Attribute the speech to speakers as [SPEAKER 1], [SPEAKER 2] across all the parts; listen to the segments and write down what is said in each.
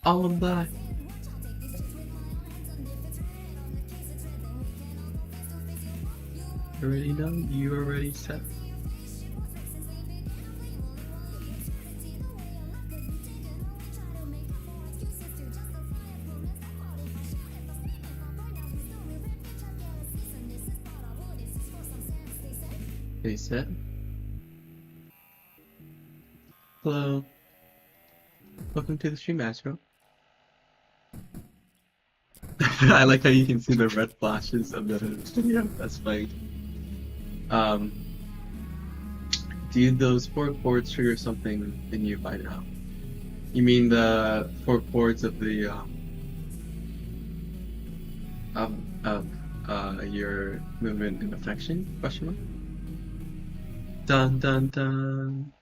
[SPEAKER 1] All black. You already know. You already set. They said. Hello. Welcome to the stream, Astro. I like how you can see the red flashes of the video. That's funny. Um, do those 4 chords trigger something in you by now? You mean the 4 chords of the your movement and affection? Question mark. Dun dun dun.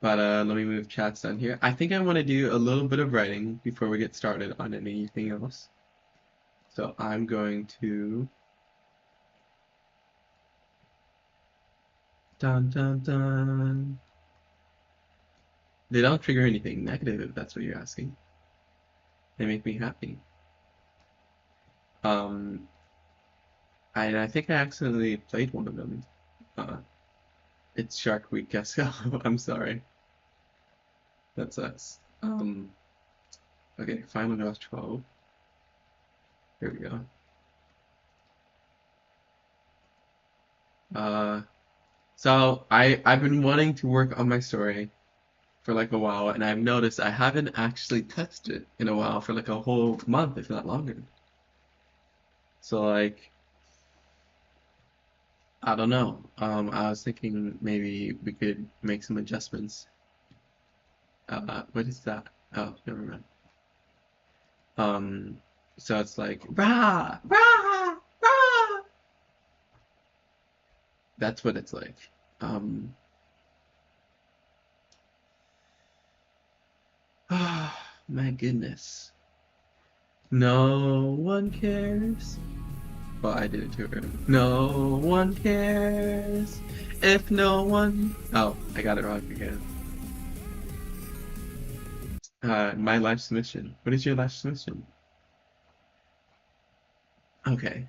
[SPEAKER 1] But let me move chats down here. I think I want to do a little bit of writing before we get started on anything else. So I'm going to dun dun dun. They don't trigger anything negative if that's what you're asking. They make me happy. I think I accidentally played one of them. It's Shark Week, guess. I'm sorry. That sucks. Okay, Final Draft 12. Here we go. So I've been wanting to work on my story for like a while, and I've noticed I haven't actually touched it in a while, for like a whole month, if not longer. So like, I don't know. I was thinking maybe we could make some adjustments. What is that? Oh, never mind. So it's like rah rah rah. That's what it's like. My goodness. No one cares. Well, I did it too early. No one cares if no one. Oh, I got it wrong again. My life's mission. What is your life's mission? Okay.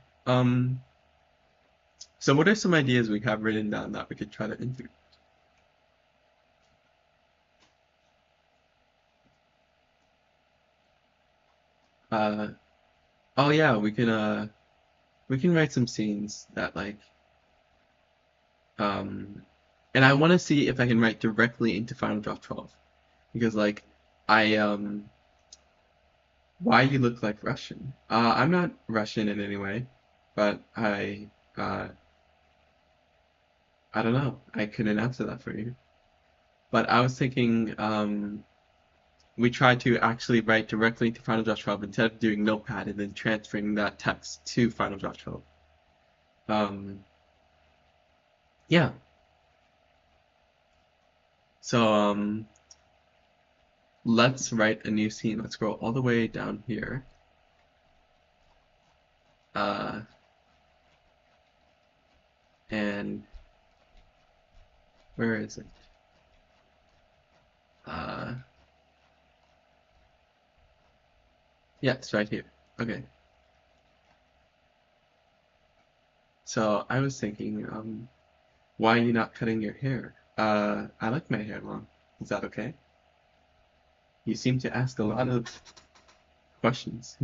[SPEAKER 1] So what are some ideas we have written down that we could try to integrate? Uh, oh yeah, we can write some scenes that like, um, and I want to see if I can write directly into Final Draft 12, because like, I why you look like Russian? I'm not Russian in any way, but I don't know. I couldn't answer that for you. But I was thinking, we try to actually write directly to Final Draft 12 instead of doing Notepad and then transferring that text to Final Draft 12. Yeah. So, let's write a new scene. Let's scroll all the way down here. And where is it? Yeah, it's right here. Okay. So I was thinking, why are you not cutting your hair? I like my hair long. Is that okay? You seem to ask a lot of questions.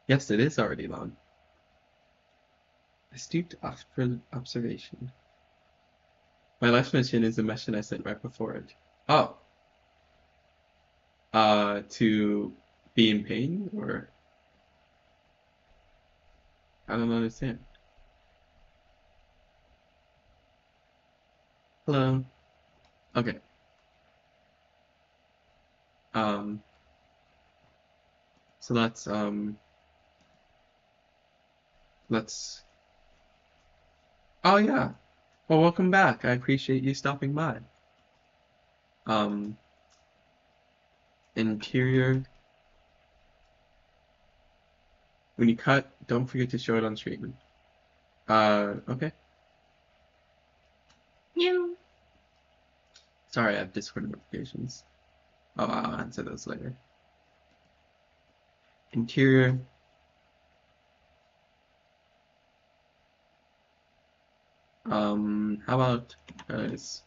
[SPEAKER 1] Yes, it is already long. Astute observation. My last mission is the mission I sent right before it. Oh. To be in pain, or I don't understand. Hello. Okay. So let's. Oh yeah. Well, welcome back. I appreciate you stopping by. Um, Interior. When you cut, don't forget to show it on stream. Okay. Meow. Sorry, I have Discord notifications. Oh, I'll answer those later. Interior. How about guys?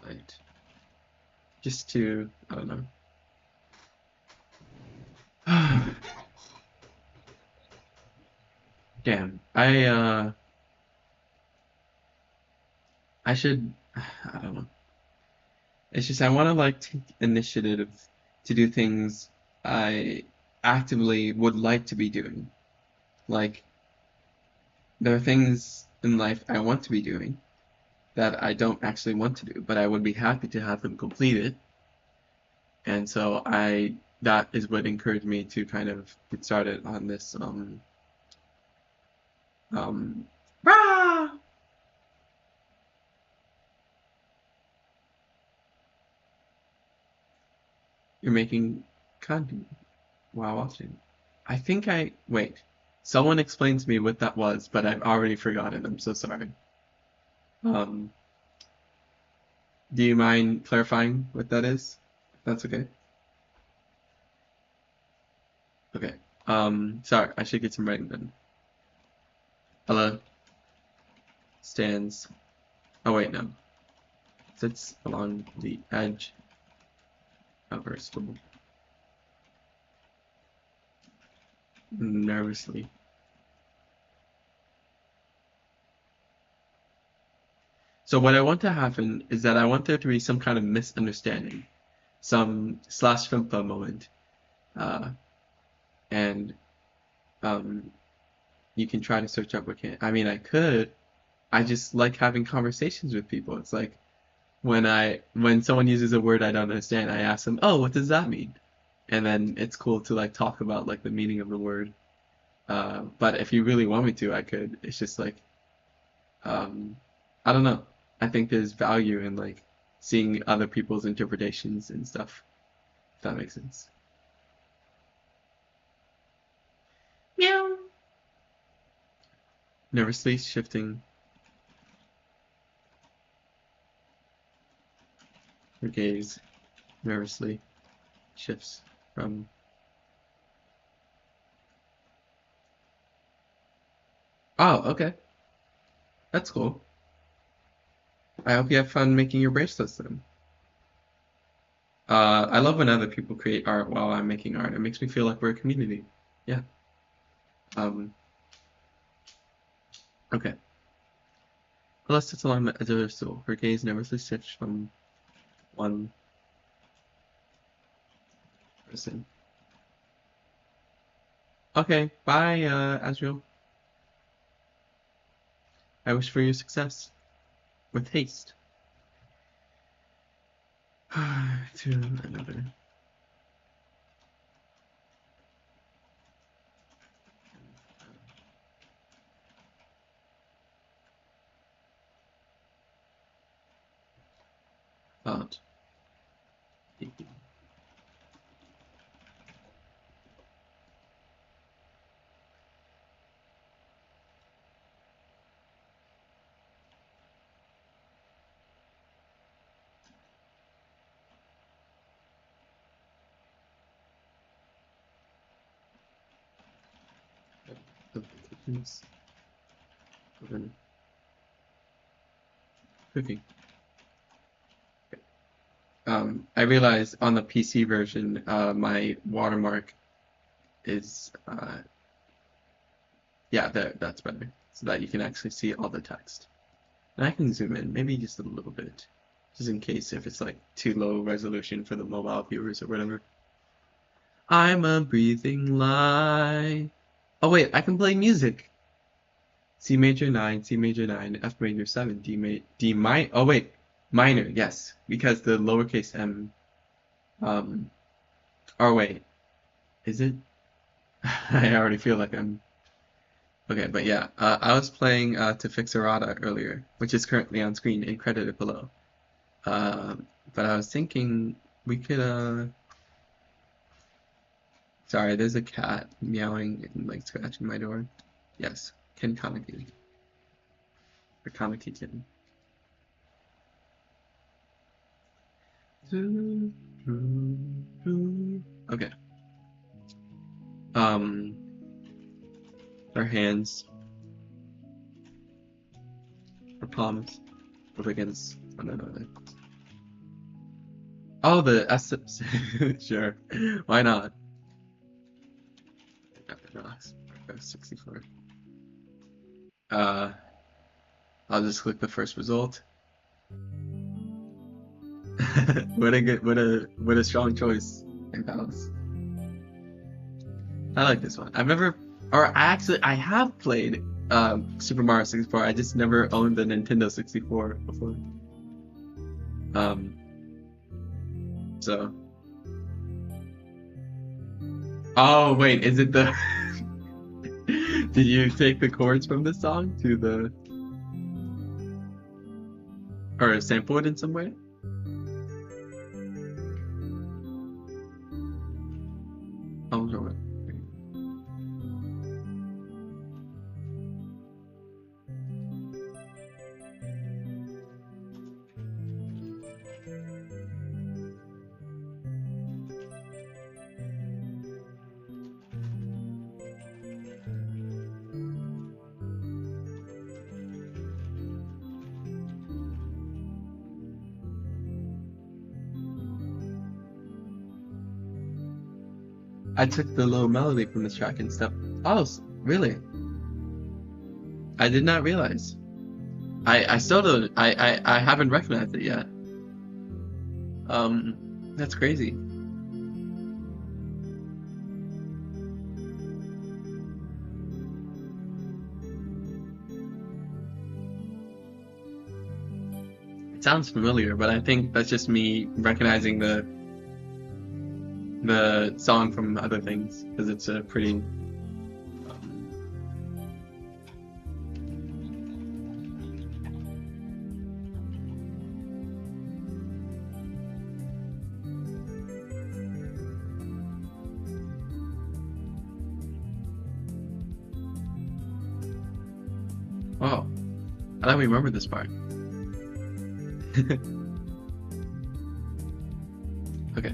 [SPEAKER 1] Right. Just to, I don't know. Damn. I should, I don't know. It's just I want to like take initiative to do things I actively would like to be doing. Like there are things in life I want to be doing that I don't actually want to do, but I would be happy to have them completed. And so that is what encouraged me to kind of get started on this um rah! You're making content while watching. I think wait. Someone explained to me what that was, but I've already forgotten. I'm so sorry. Um, do you mind clarifying what that is? If that's okay. Okay. Sorry, I should get some writing done. Ella stands. Oh wait, no. Sits along the edge of her stool, nervously. So what I want to happen is that I want there to be some kind of misunderstanding, some slash fimpa moment, uh, and um, you can try to search up what can. I mean, I could. I just like having conversations with people. It's like when someone uses a word I don't understand, I ask them, "Oh, what does that mean?" And then it's cool to like talk about like the meaning of the word. But if you really want me to, I could. It's just like um, I don't know. I think there's value in like seeing other people's interpretations and stuff. If that makes sense. Meow. Nervously shifting her gaze, nervously shifts from. Oh, okay. That's cool. I hope you have fun making your bracelets then. I love when other people create art while I'm making art. It makes me feel like we're a community. Yeah. Um, okay. Ella sits along the edge of her stool. Her gaze nervously shifts from one person. Okay, bye, Azrael. I wish for your success. With haste. To another. Thought. Of the kitchen's oven. Cooking. I realized on the PC version, my watermark is, yeah, there, that's better. So that you can actually see all the text. And I can zoom in, maybe just a little bit. Just in case if it's like too low resolution for the mobile viewers or whatever. I'm a breathing lie. Oh wait, I can play music. C major 9, C major 9, F major 7, D minor. Oh wait, minor, yes, because the lowercase m. Or wait, is it? I already feel like I'm. Okay, but yeah, I was playing To Fix Errata earlier, which is currently on screen and credited below. Uh, but I was thinking we could. Sorry, there's a cat meowing and like scratching my door. Yes, can comment. the comic teaching. Okay. Our hands, our palms, up against one another. Oh, the S. Sure. Why not? 64. I'll just click the first result. What a strong choice, Palace. I like this one. I have played Super Mario 64. I just never owned the Nintendo 64 before. So. Oh wait, is it the? Did you take the chords from the song to the, or sample it in some way? Oh no. I took the little melody from this track and stuff. Oh, really? I did not realize. I still don't. I haven't recognized it yet. That's crazy. It sounds familiar, but I think that's just me recognizing the song from other things, because it's a pretty oh, I don't remember this part. Okay.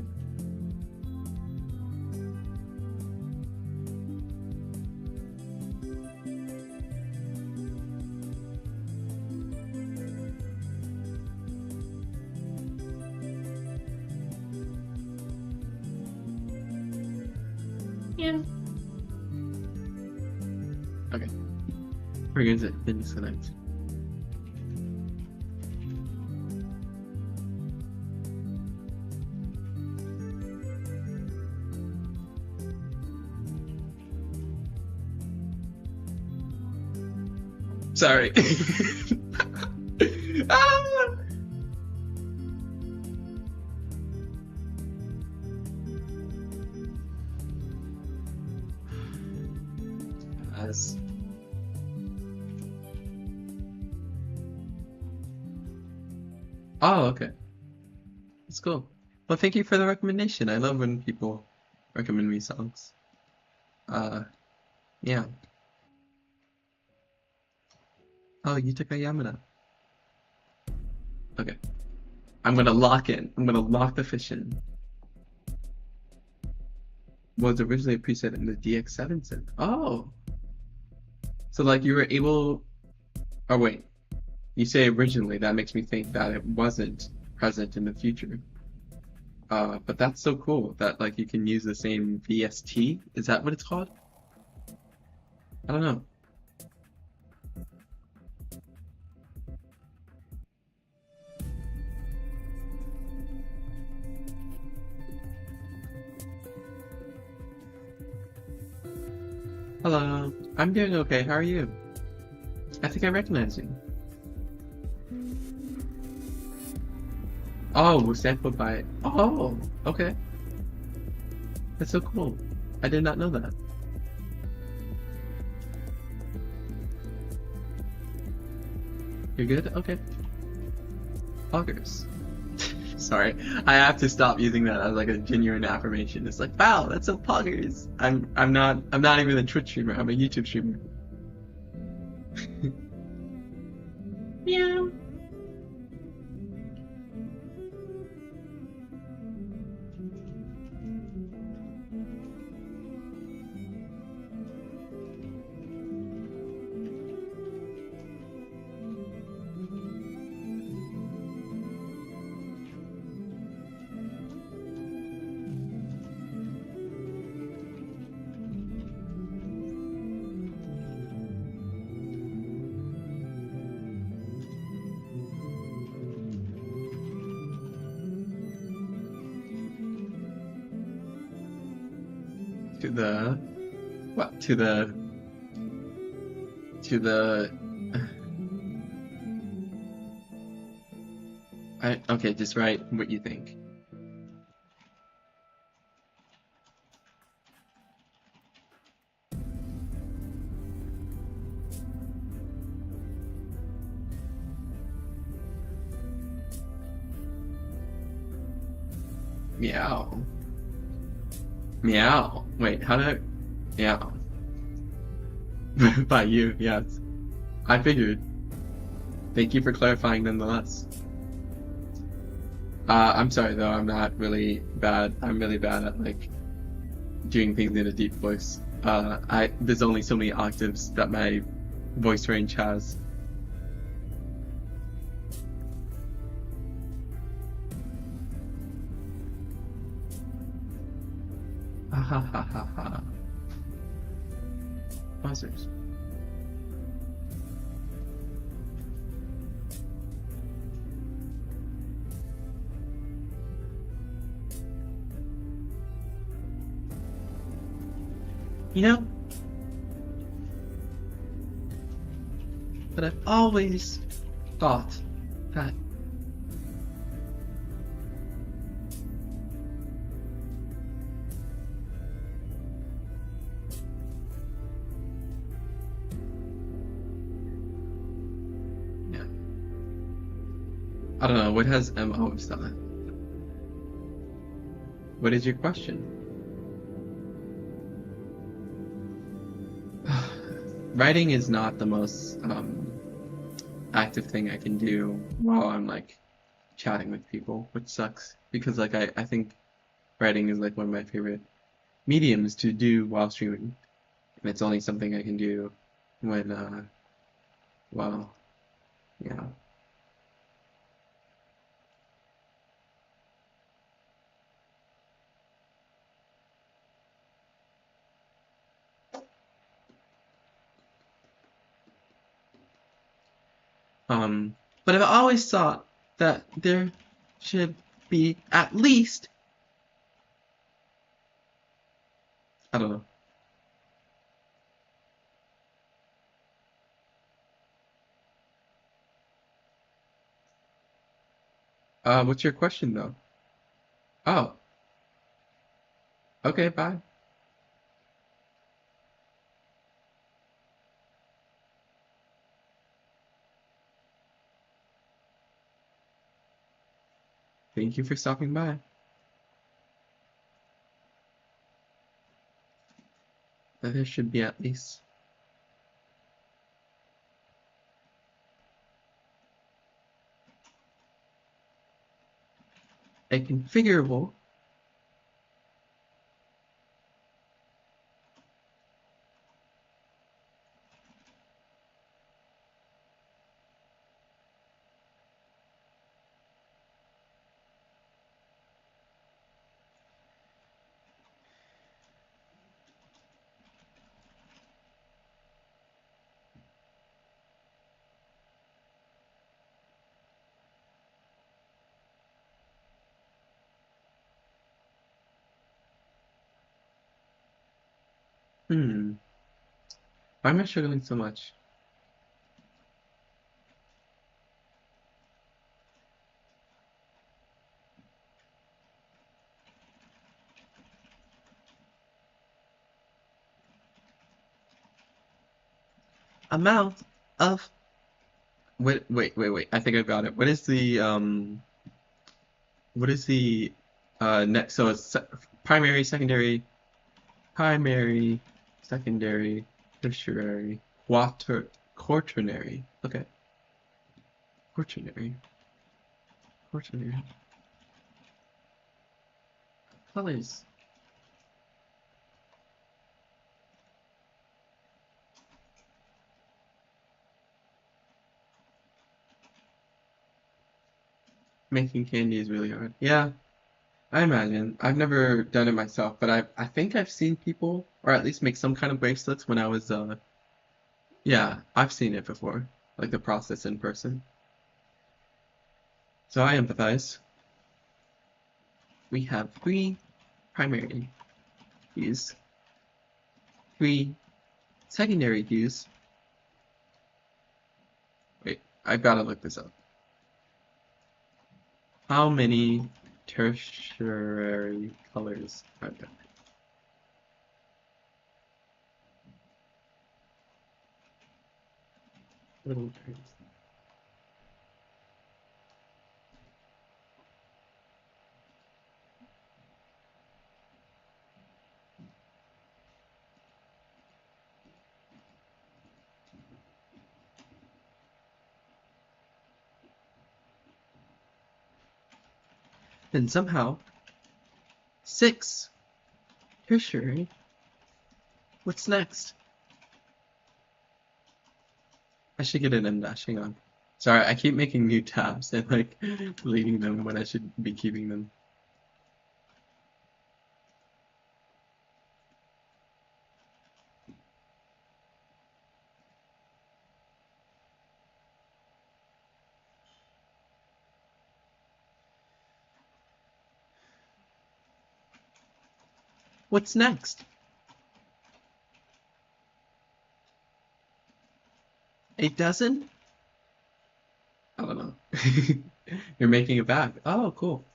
[SPEAKER 1] Yeah. Okay. We're going to finish the night. Sorry. Ah! As oh, okay. That's cool. Well, thank you for the recommendation. I love when people recommend me songs. Yeah. Oh, Yutaka Yamada. Okay. I'm gonna lock in. I'm gonna lock the fish in. Was originally a preset in the DX7 synth. Oh. So like you were able, oh wait, you say originally, that makes me think that it wasn't present in the future. But that's so cool that like you can use the same VST. Is that what it's called? I don't know. Hello, I'm doing okay. How are you? I think I recognize you. Oh, we're sampled by. Oh, okay. That's so cool. I did not know that. You're good? Okay. Poggers. Sorry, I have to stop using that as like a genuine affirmation. It's like, wow, that's so poggers. I'm not even a Twitch streamer. I'm a YouTube streamer. Meow. To the what? To the okay, just write what you think. Meow. Meow. Wait, how did I meow? By you, yes. I figured. Thank you for clarifying nonetheless. I'm sorry though, I'm not really bad. I'm really bad at like doing things in a deep voice. There's only so many octaves that my voice range has. Ha ha ha ha ha. Buzzers. You know, but I've always thought that yeah. I don't know, what has M always done it? What is your question? Writing is not the most active thing I can do while I'm like chatting with people, which sucks because like I think writing is like one of my favorite mediums to do while streaming, and it's only something I can do when well, yeah. But I've always thought that there should be at least, I don't know. What's your question though? Oh, okay, bye. Thank you for stopping by. There should be at least a configurable. Why am I struggling so much? Amount of wait. I think I've got it. What is the next? So it's primary, primary, secondary, tertiary, quaternary. Okay. Quaternary. Quaternary. Colors. Making candy is really hard. Yeah, I imagine. I've never done it myself, but I think I've seen people, or at least make some kind of bracelets when I was yeah, I've seen it before, like the process in person. So I empathize. We have three primary hues, three secondary hues. Wait, I've got to look this up. How many tertiary colors are there? Little terms. Then somehow, six tertiary. What's next? I should get an M dash. Hang on. Sorry, I keep making new tabs and like deleting them when I should be keeping them. What's next? A dozen? I don't know. You're making a bag. Oh, cool.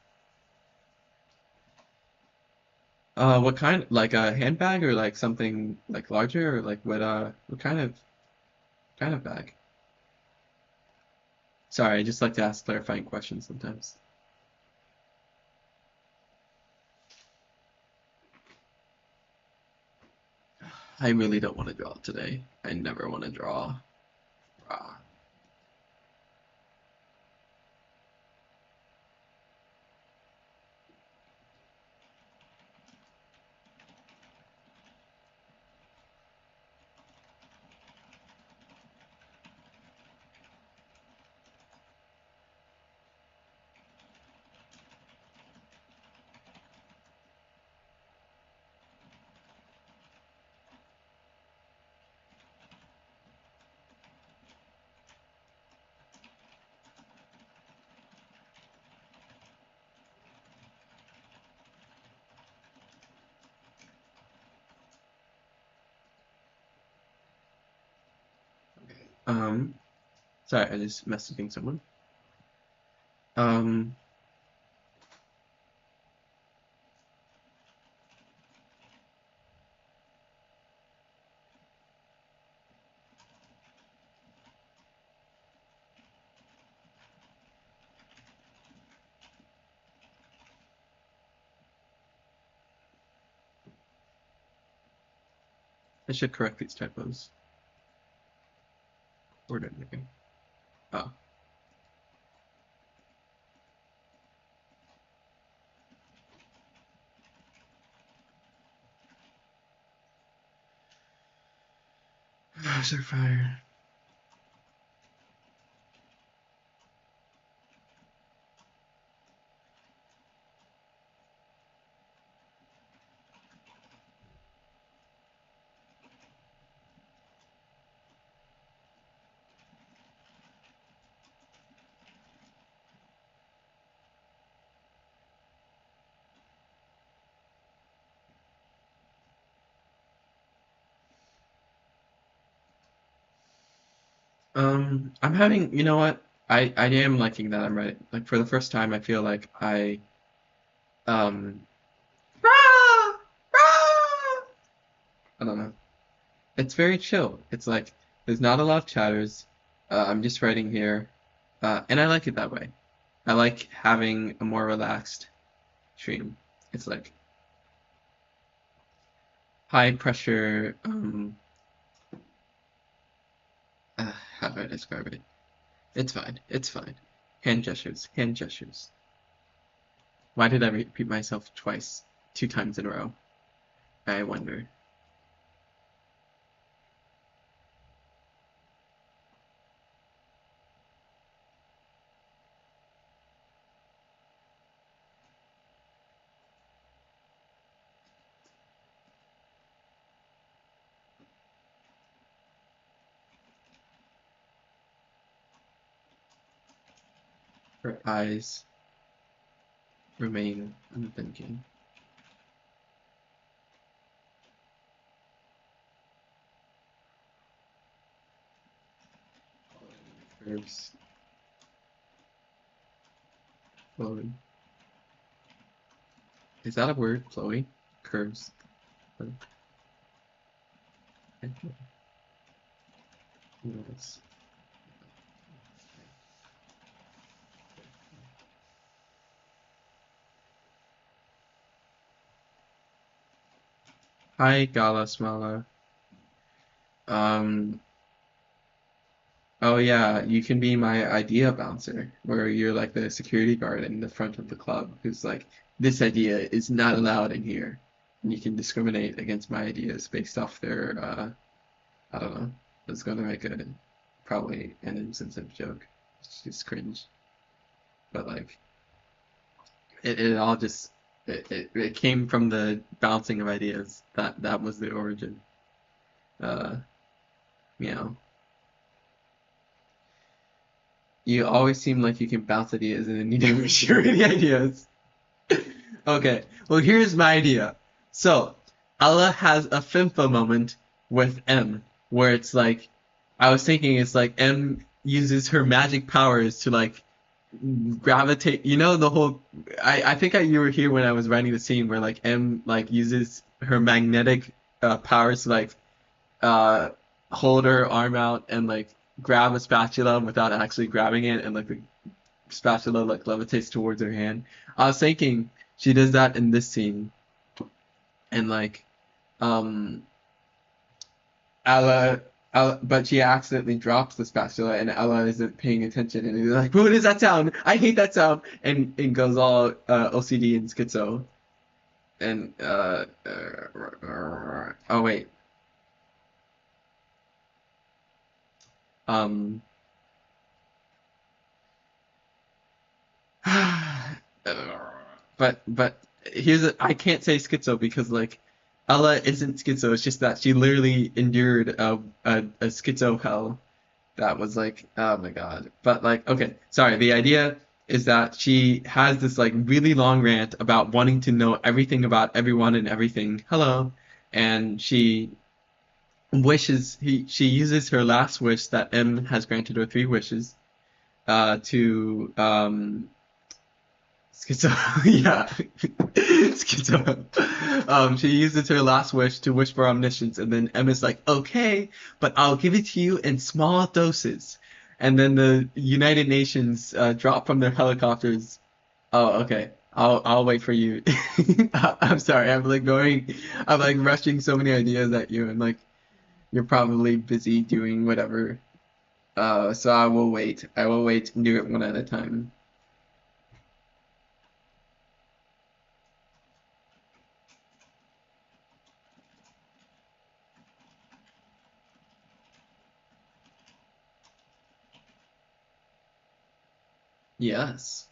[SPEAKER 1] What kind? Like a handbag or like something like larger or like what kind of bag? Sorry, I just like to ask clarifying questions sometimes. I really don't want to draw today. I never want to draw. Ah. Um, sorry, I just messaging someone. Um, I should correct these typos. Ordinary. Oh. Is there fire? I'm having, you know what? I am liking that I'm right. Like for the first time, I feel like um, rah, rah, I don't know. It's very chill. It's like there's not a lot of chatters. I'm just writing here, and I like it that way. I like having a more relaxed stream. It's like high pressure. How do I describe it? It's fine. It's fine. Hand gestures. Hand gestures. Why did I repeat myself twice, 2 times in a row? I wonder. Her eyes remain unthinking. Curves. Chloe. Is that a word, Chloe? Curves. Yes. Hi, Gala Smala. Um, oh yeah, you can be my idea bouncer, where you're like the security guard in the front of the club who's like, this idea is not allowed in here. And you can discriminate against my ideas based off their, I don't know. It's gonna make a probably an insensitive joke. It's just cringe. But like, it all just it came from the bouncing of ideas. That was the origin. Uh, you know, you always seem like you can bounce ideas and then you never share any ideas. Okay, well here's my idea. So Ella has a Fimfo moment with M, where it's like I was thinking it's like M uses her magic powers to like gravitate. You know the whole. I think you were here when I was writing the scene where like M like uses her magnetic powers to like uh hold her arm out and like grab a spatula without actually grabbing it, and like the spatula like levitates towards her hand. I was thinking she does that in this scene, and like um Ella, but she accidentally drops the spatula, and Ella isn't paying attention, and he's like, "What is that sound? I hate that sound!" And goes all OCD and schizo. And oh wait, um, but I can't say schizo because like Ella isn't schizo. It's just that she literally endured a schizo hell that was like, oh my God. But like, okay, sorry. The idea is that she has this like really long rant about wanting to know everything about everyone and everything. Hello. And she uses her last wish that M has granted her 3 wishes, to schizo, yeah, schizo. She uses her last wish to wish for omniscience, and then Emma's like, "Okay, but I'll give it to you in small doses." And then the United Nations drop from their helicopters. Oh, okay. I'll wait for you. I'm sorry. I'm like rushing so many ideas at you, and like you're probably busy doing whatever. So I will wait. I will wait and do it one at a time. Yes.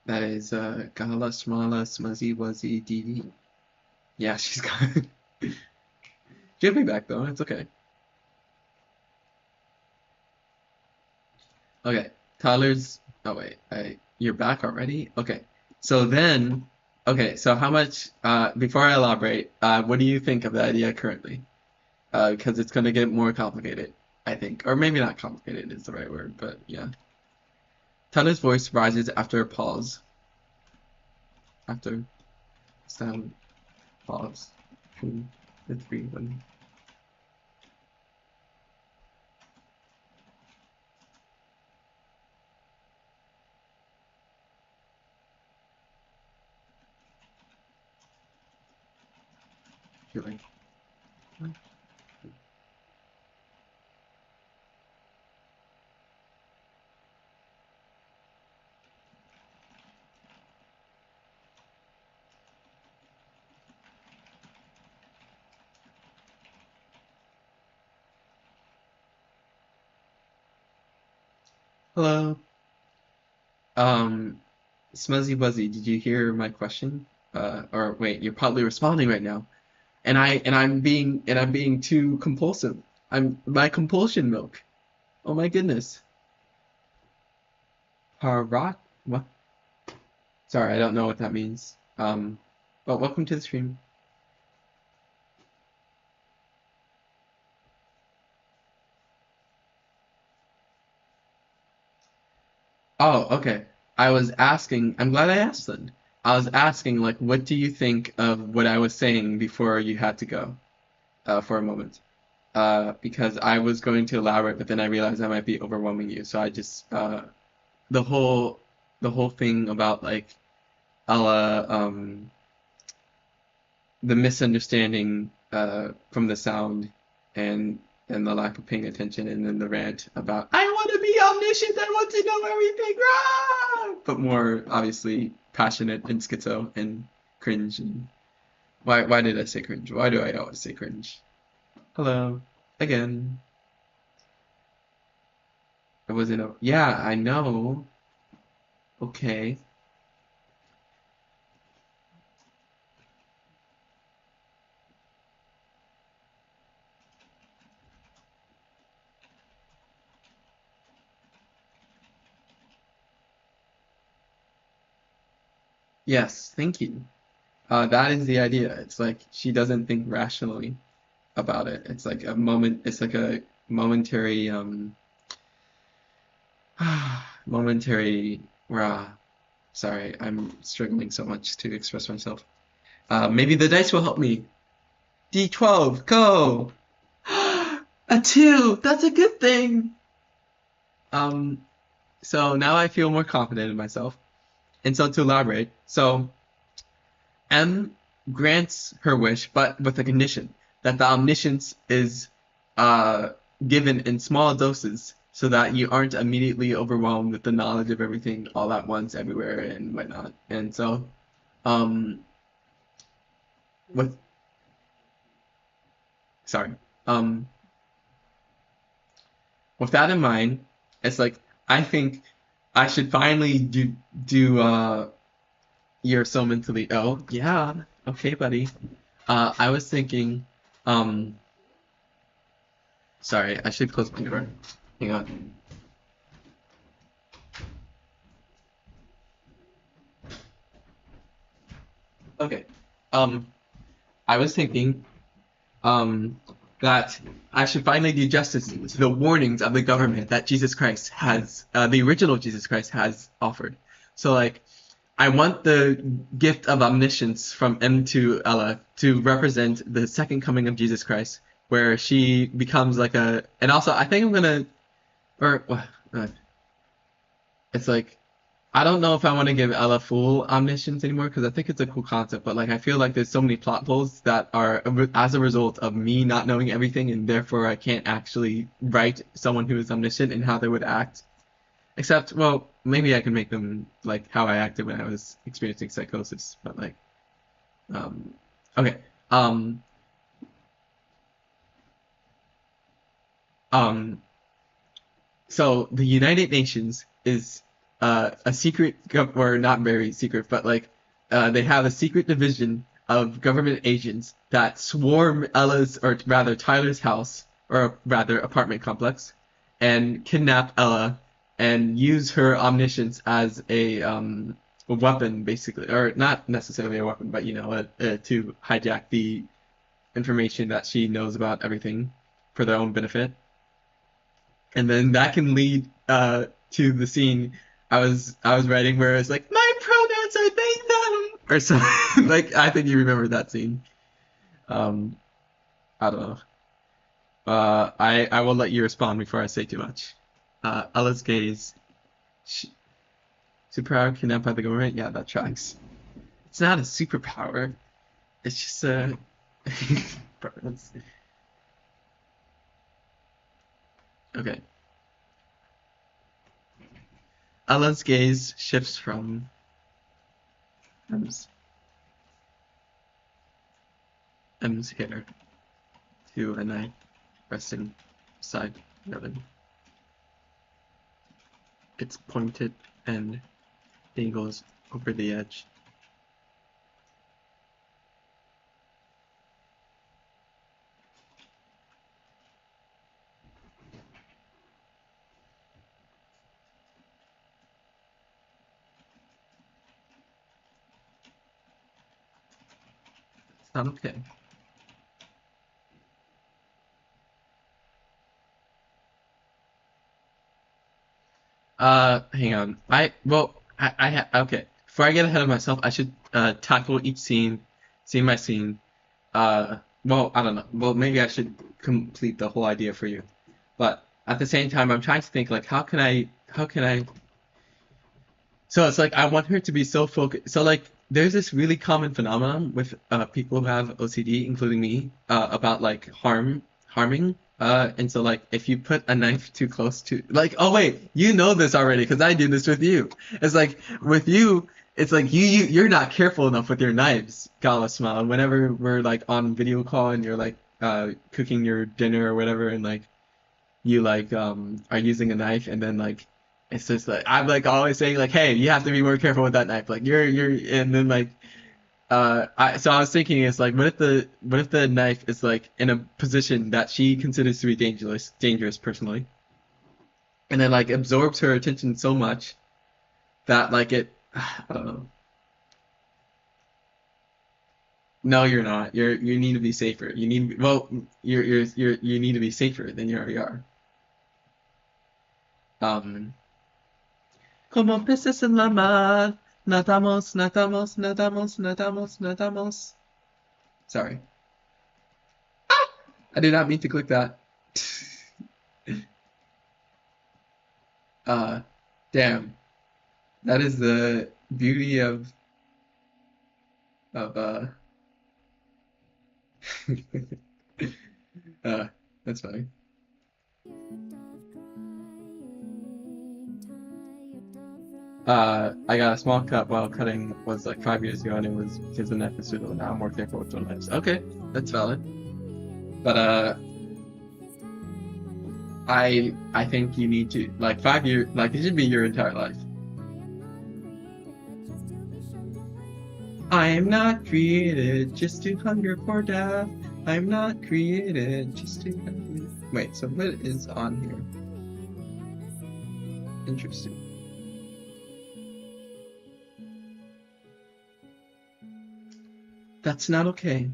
[SPEAKER 1] That is Gala Smala Smuzzy Wuzzy DD. Yeah, she's got. She'll be back though. It's okay. Okay. Tyler's. Oh wait, you're back already. Okay. So then, okay. So how much? Before I elaborate, what do you think of the idea currently? Because it's gonna get more complicated, I think, or maybe not complicated is the right word, but yeah. Tyler's voice rises after a pause. After sound pause. 2, 3, 1. You're like. Hello. Smuzzy Buzzy, did you hear my question? Or wait, you're probably responding right now. And I'm being too compulsive. I'm my compulsion milk. Oh my goodness. Parat what? Sorry, I don't know what that means. But welcome to the stream. Oh, okay. I was asking, I'm glad I asked then. I was asking, like, what do you think of what I was saying before you had to go, for a moment? Because I was going to elaborate, but then I realized I might be overwhelming you. So I just, the whole, the whole thing about like, Ella, the misunderstanding, from the sound and the lack of paying attention, and then the rant about I want to be omniscient, I want to know everything, rah! But more obviously passionate and schizo and cringe. And why did I say cringe? Why do I always say cringe? Hello again. I wasn't a yeah, I know. Okay. Yes, thank you. That is the idea. It's like she doesn't think rationally about it. It's like a moment, it's like a momentary, momentary, rah. Sorry, I'm struggling so much to express myself. Maybe the dice will help me. D12, go! A 2! That's a good thing! Um, so now I feel more confident in myself. And so to elaborate, so M grants her wish, but with a condition that the omniscience is uh, given in small doses so that you aren't immediately overwhelmed with the knowledge of everything all at once, everywhere, and whatnot. And so, um, with sorry, um, with that in mind, it's like I think I should finally do. You're so mentally ill. Yeah, okay, buddy. I was thinking, um, sorry, I should close my door. Hang on. Okay. Um, I was thinking, um, that I should finally do justice to the warnings of the government that Jesus Christ has, the original Jesus Christ has offered. So, like, I want the gift of omniscience from M to Ella to represent the second coming of Jesus Christ, where she becomes like a, and also I think I'm gonna, or, it's like, I don't know if I want to give Ella full omniscience anymore because I think it's a cool concept, but like I feel like there's so many plot holes that are as a result of me not knowing everything, and therefore I can't actually write someone who is omniscient and how they would act. Except, well, maybe I can make them like how I acted when I was experiencing psychosis, but like, um, okay, um, um, so the United Nations is a secret, or not very secret, but like they have a secret division of government agents that swarm Ella's, or rather Tyler's house, or rather apartment complex, and kidnap Ella and use her omniscience as a weapon, basically, or not necessarily a weapon, but you know, to hijack the information that she knows about everything for their own benefit. And then that can lead to the scene I was writing where it's like my pronouns are they them or something. Like I think you remember that scene. Um, I don't know. I will let you respond before I say too much. Ella's gaze. Sh Superpower kidnapped by the government. Yeah, that tracks. It's not a superpower. It's just a. Okay. Ella's gaze shifts from M's M's hair to a knife resting beside Melon. it's pointed and angles over the edge. It's not okay. Hang on. Okay. Before I get ahead of myself, I should tackle each scene by scene. Well, I don't know. Well, maybe I should complete the whole idea for you. But at the same time, I'm trying to think like how can I so it's like I want her to be so focused. So like there's this really common phenomenon with people who have OCD, including me, about like harming. And so like if you put a knife too close to like oh wait, you know this already because I do this with you. It's like with you, it's like you're not careful enough with your knives, Gala smile. Whenever we're like on video call and you're like cooking your dinner or whatever, and like you like are using a knife and then like it's just like I'm like always saying like hey you have to be more careful with that knife like you're and then like I was thinking it's like what if the knife is like in a position that she considers to be dangerous personally and then like absorbs her attention so much that like it I don't know. No, you're not. You need to be safer. You need well you need to be safer than you already are. Um Como peces en la mar, nadamos, nadamos, nadamos, nadamos, nadamos. Sorry. I did not mean to click that. Uh, damn. That is the beauty of uh that's funny. I got a small cut while cutting was like 5 years ago, and it was because the knife was suitable. Now I'm more careful with the knives. Okay, that's valid. But I think you need to like 5 years like it should be your entire life. I am not created just to hunger for death. I'm not created just to. Wait, so what is on here? Interesting. That's not okay.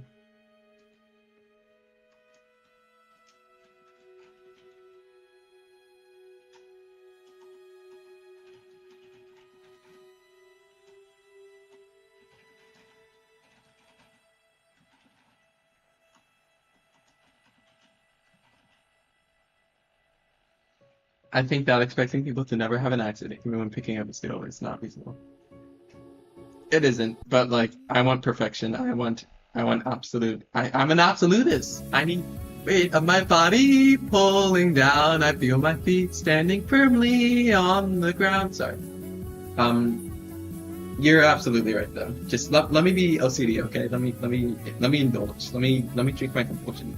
[SPEAKER 1] I think that expecting people to never have an accident, even when picking up a steel, is not reasonable. It isn't, but like I want perfection. I want absolute. I'm an absolutist. I need weight of my body pulling down. I feel my feet standing firmly on the ground. Sorry. You're absolutely right though. Just let me be OCD, okay? Let me indulge. Let me drink my compulsion.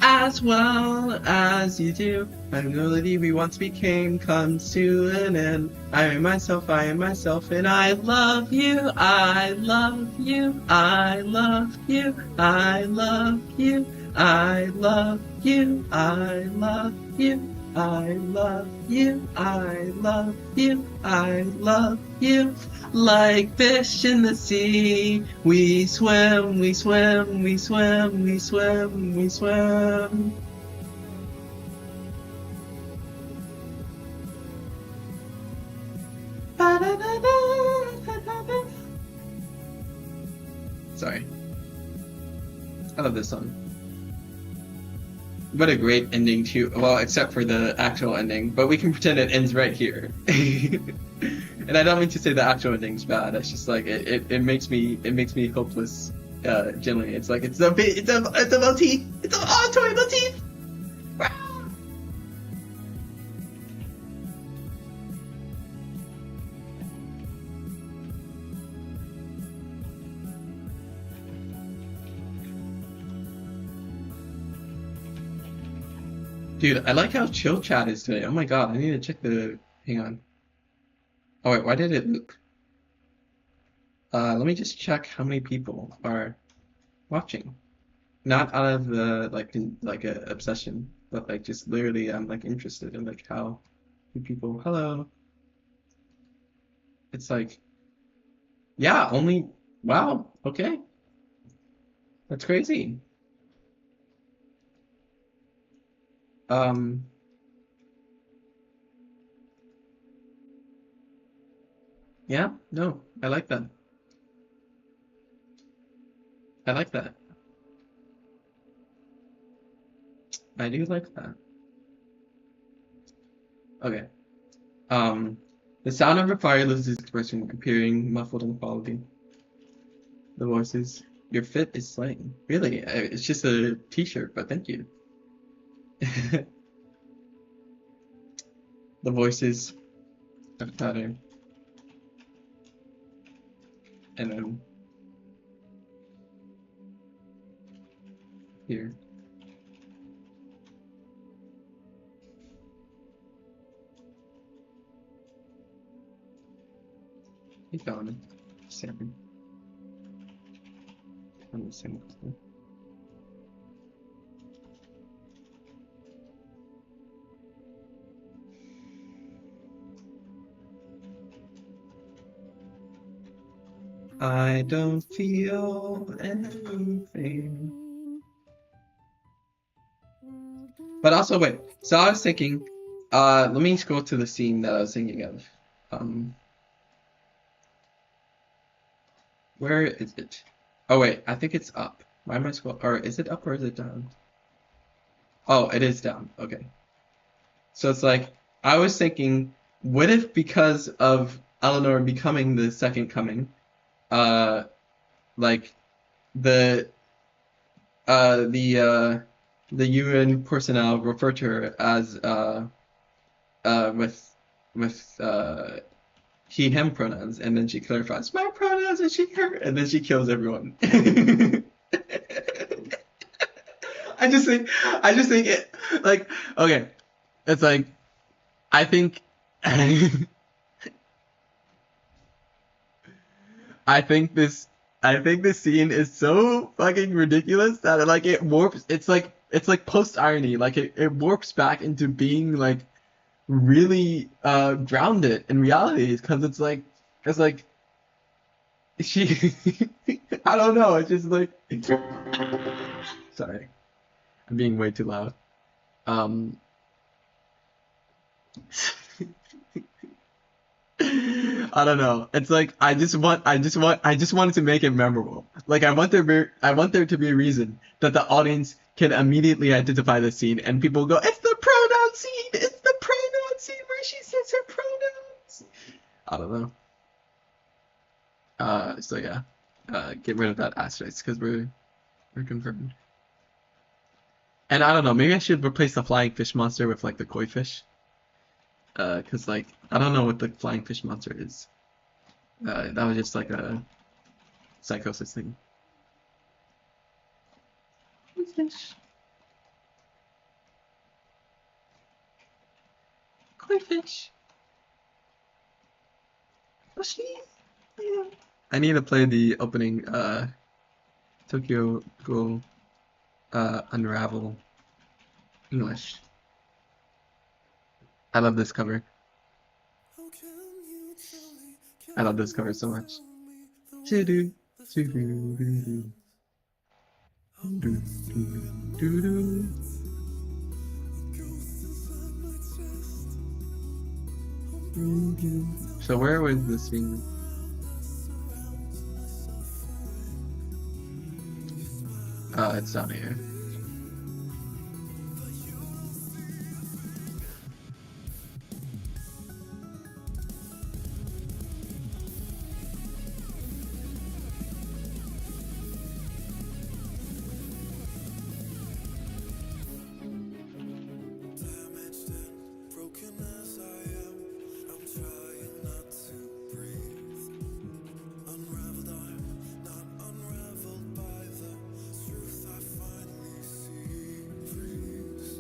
[SPEAKER 1] As well as you do, my ability we once became comes to an end. I am myself, and I love you, I love you, I love you, I love you, I love you, I love you, I love you, I love you, I love you. Like fish in the sea, we swim, we swim, we swim, we swim, we swim. Sorry. I love this song. What a great ending to, well, except for the actual ending, but we can pretend it ends right here. And I don't mean to say the actual ending's bad. It's just like it makes me hopeless. Generally, it's like it's a motif. It's an auditory motif. Dude, I like how chill chat is today. Oh my god, I need to check the. Hang on. Oh wait, why did it loop? Let me just check how many people are watching. Not out of the like a obsession, but like just literally, I'm like interested in like how many people. Hello. It's like, yeah, only. Wow. Okay, that's crazy. Um, yeah, no, I like that. I like that. I do like that. Okay. Um, the sound of a fire loses expression, appearing muffled and quality. The voices. Your fit is slaying. Really, it's just a t-shirt, but thank you. The voices of pattern, and then here. Keep going. 7. On the same. I don't feel anything. But also, wait. So I was thinking, let me scroll to the scene that I was thinking of. Where is it? Oh wait, I think it's up. Why am I scrolling? Or is it up or is it down? Oh, it is down. Okay. So it's like I was thinking, what if because of Eleanor becoming the second coming, uh, like the uh the uh the UN personnel refer to her as with he him pronouns, and then she clarifies my pronouns and she her, and then she kills everyone. I just think it like okay. It's like I think I think this I think this scene is so fucking ridiculous that like it warps. It's like post irony. Like it warps back into being like really grounded in reality because it's like she I don't know. It's just like sorry, I'm being way too loud. Um, I don't know. It's like I just wanted to make it memorable. Like I want there to be a reason that the audience can immediately identify the scene and people go, "It's the pronoun scene. It's the pronoun scene where she says her pronouns." I don't know. So yeah, get rid of that asterisk because we're confirmed. And I don't know. Maybe I should replace the flying fish monster with like the koi fish. Because like I don't know what the flying fish monster is. That was just like a psychosis thing. Fish. Koi fish. What's she? Yeah. I need to play the opening Tokyo Ghoul Unravel English. I love this cover. I love this cover so much. Choo-doo, choo-doo-doo-doo, doo-doo-doo-doo-doo. So where was this scene? It's down here.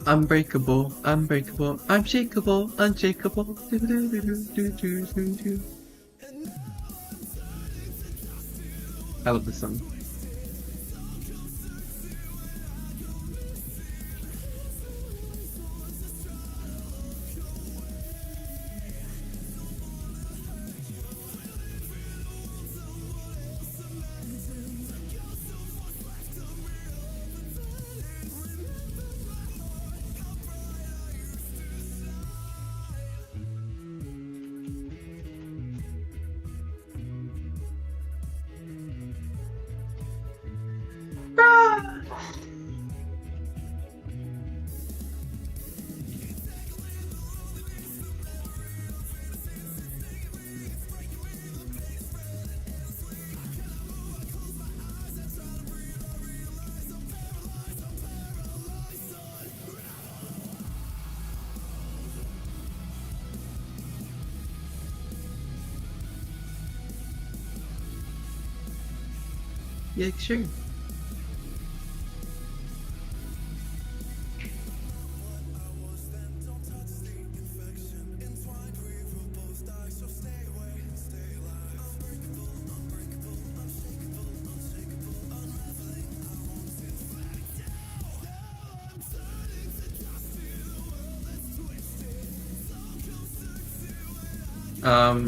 [SPEAKER 1] Unbreakable, unbreakable, unshakable, unshakable. I love this song. Yeah, sure.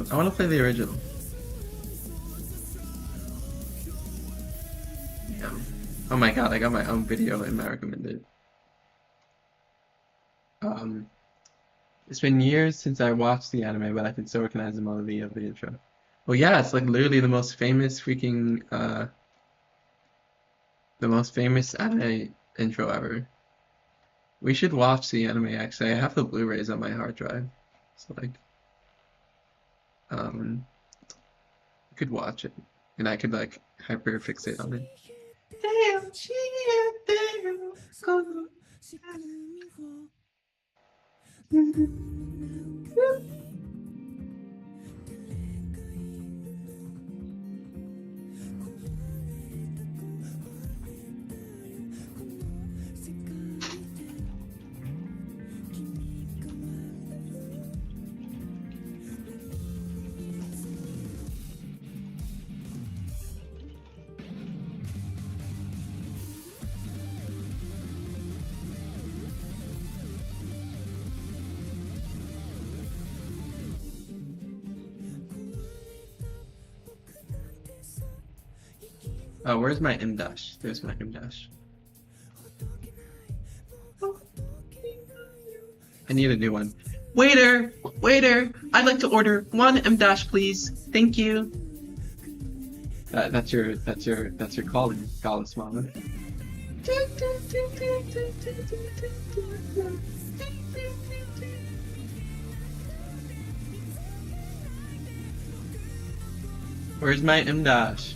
[SPEAKER 1] I want to play the original. Yeah. Oh my god, I got my own video in my recommended. It's been years since I watched the anime, but I can still recognize the melody of the intro. Well, yeah, it's like literally the most famous freaking, the most famous anime intro ever. We should watch the anime, actually. I have the Blu-rays on my hard drive. So, like, um, I could watch it, and I could, like, hyper-fixate on it. Oh, where's my M dash? There's my M dash. I need a new one. Waiter! Waiter! I'd like to order one M dash, please. Thank you. That's your calling, Gallus Mama. Where's my M dash?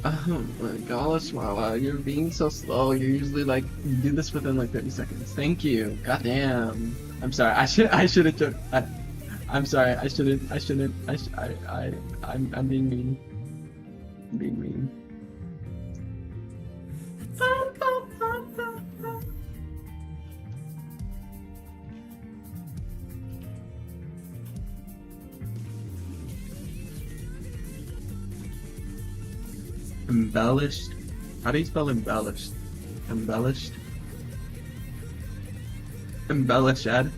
[SPEAKER 1] Oh my gosh, Mala, you're being so slow. You're usually like, you do this within like 30 seconds. Thank you. Goddamn. I'm sorry. I should have took. I'm sorry. I shouldn't. I'm being mean. I'm being mean. Embellished? How do you spell embellished? Embellished? Embellished, Ed.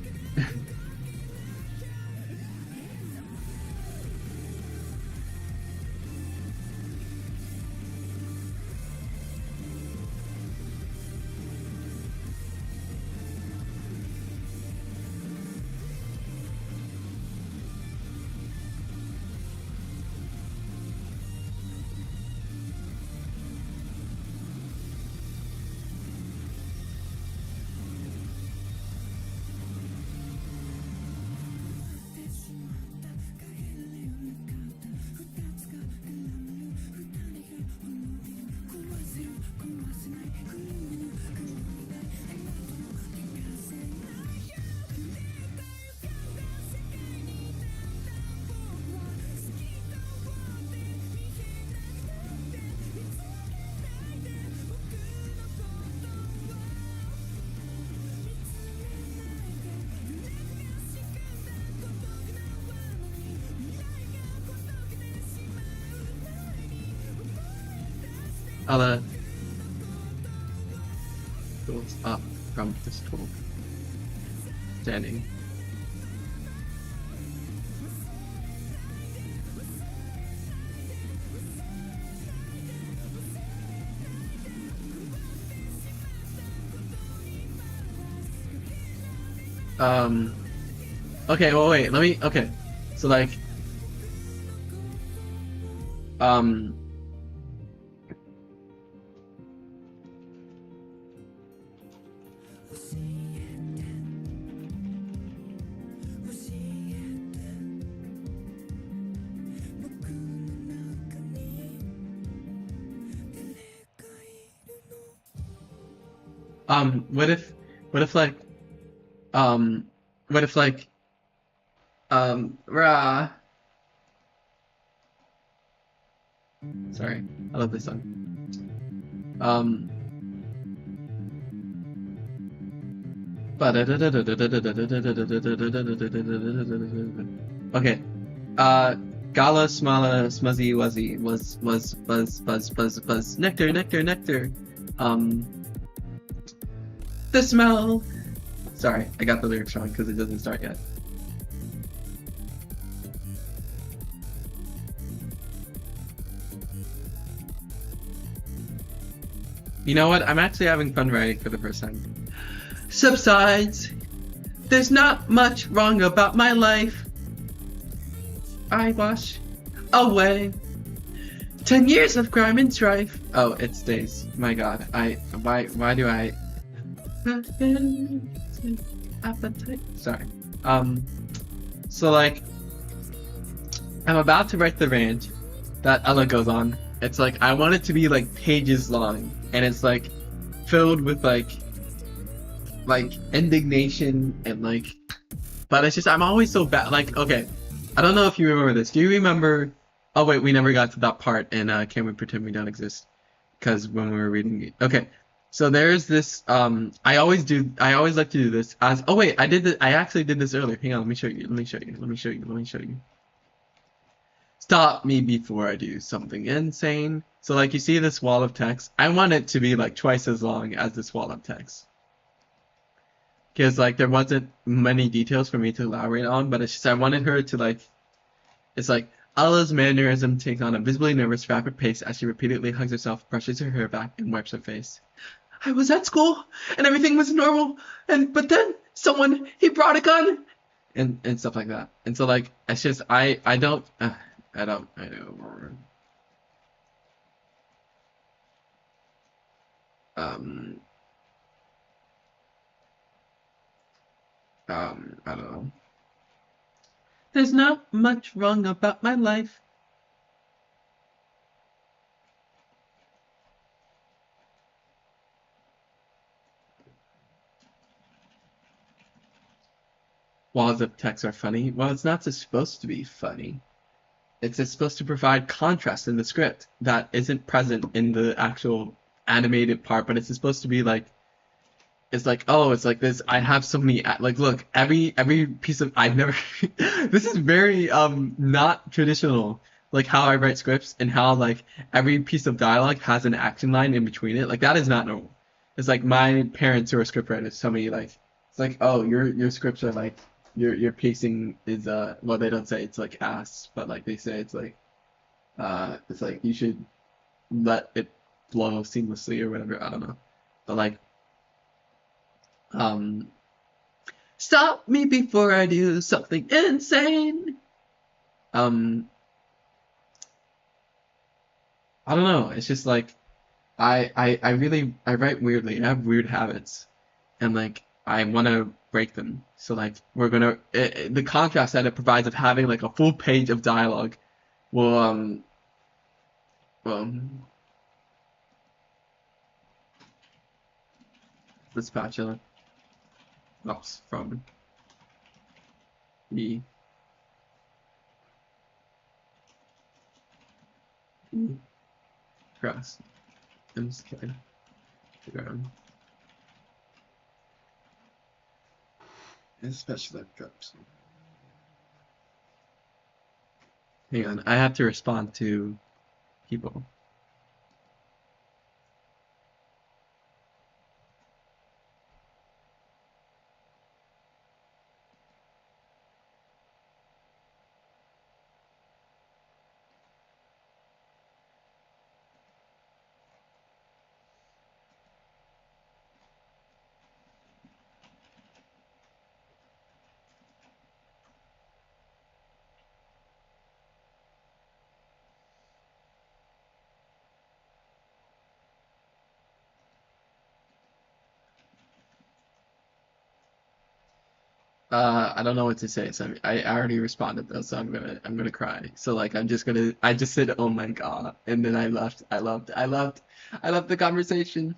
[SPEAKER 1] Allah goes up from the stool, standing. Okay, well, wait, let me, okay. So, like, um, what if, like, um, what if, like, rah, sorry, I love this song. Um, okay, Gala, Smala, Smuzzy, Wuzzy, was, buzz, nectar, nectar, nectar. Um, the smell. Sorry, I got the lyrics wrong because it doesn't start yet. You know what? I'm actually having fun writing for the first time. Subsides. There's not much wrong about my life. I wash away 10 years of crime and strife. Oh, it stays. My God, why do I? Appetite. Sorry. So like, I'm about to write the rant that Ella goes on. It's like I want it to be like pages long, and it's like filled with like indignation and like, but it's just I'm always so bad. Like, okay, I don't know if you remember this. Do you remember? Oh wait, we never got to that part, and Can We Pretend We Don't Exist? Because when we were reading it, okay. So there's this. I always like to do this. As oh wait, I actually did this earlier. Hang on, let me show you. Let me show you. Let me show you. Let me show you. Stop me before I do something insane. So like you see this wall of text. I want it to be like twice as long as this wall of text. Because like there wasn't many details for me to elaborate on, but it's just I wanted her to like, it's like Allah's mannerism takes on a visibly nervous, rapid pace as she repeatedly hugs herself, brushes her hair back, and wipes her face. I was at school and everything was normal, but then someone he brought a gun and stuff like that. And so like it's just I don't I know. Um I don't know. There's not much wrong about my life. Walls of text are funny. Well, it's not just supposed to be funny. It's just supposed to provide contrast in the script that isn't present in the actual animated part, but it's supposed to be like it's like oh it's like this I have so many like look every piece of I've never this is very not traditional like how I write scripts and how like every piece of dialogue has an action line in between it like that is not normal. It's like my parents who are scriptwriters tell me like it's like oh your scripts are like your pacing is well they don't say it's like ass but like they say it's like you should let it flow seamlessly or whatever I don't know but like um, stop me before I do something insane. Um, I don't know. It's just like I really I write weirdly. I have weird habits, and like I want to break them. So like we're gonna the contrast that it provides of having like a full page of dialogue will well the spatula drops from the grass. I'm just kidding. The ground. Especially that drops. Hang on, I have to respond to people. I don't know what to say. So I already responded though, so I'm gonna cry. So like I just said oh my god, and then I left. I loved the conversation.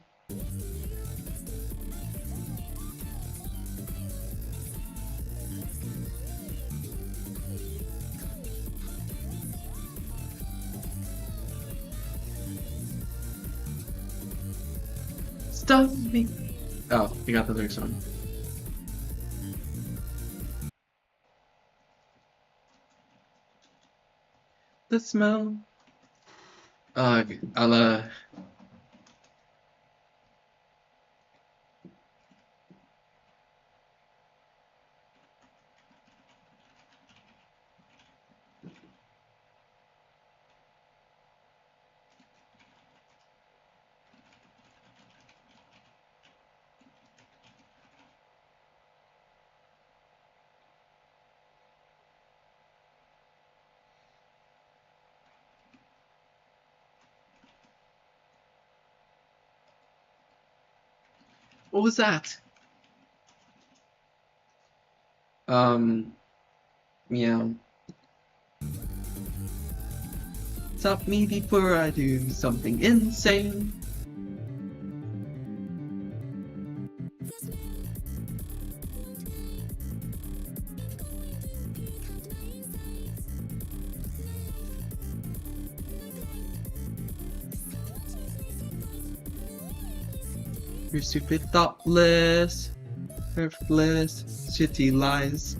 [SPEAKER 1] Stop me. Oh, you got the lyrics on. The smell. I'll What was that? Um, yeah. Stop me before I do something insane. You're stupid, thoughtless, perfectless, shitty lies.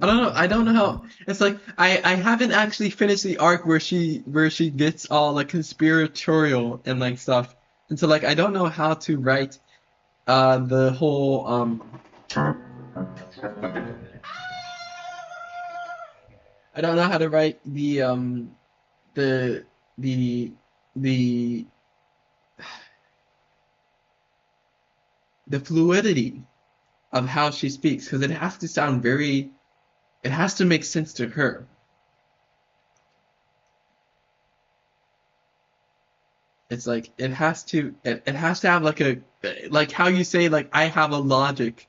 [SPEAKER 1] I don't know. I don't know how. It's like I haven't actually finished the arc where she gets all like conspiratorial and like stuff. And so like I don't know how to write the whole I don't know how to write the the the the fluidity of how she speaks because it has to sound very it has to make sense to her. It's like it has to have like a like how you say like I have a logic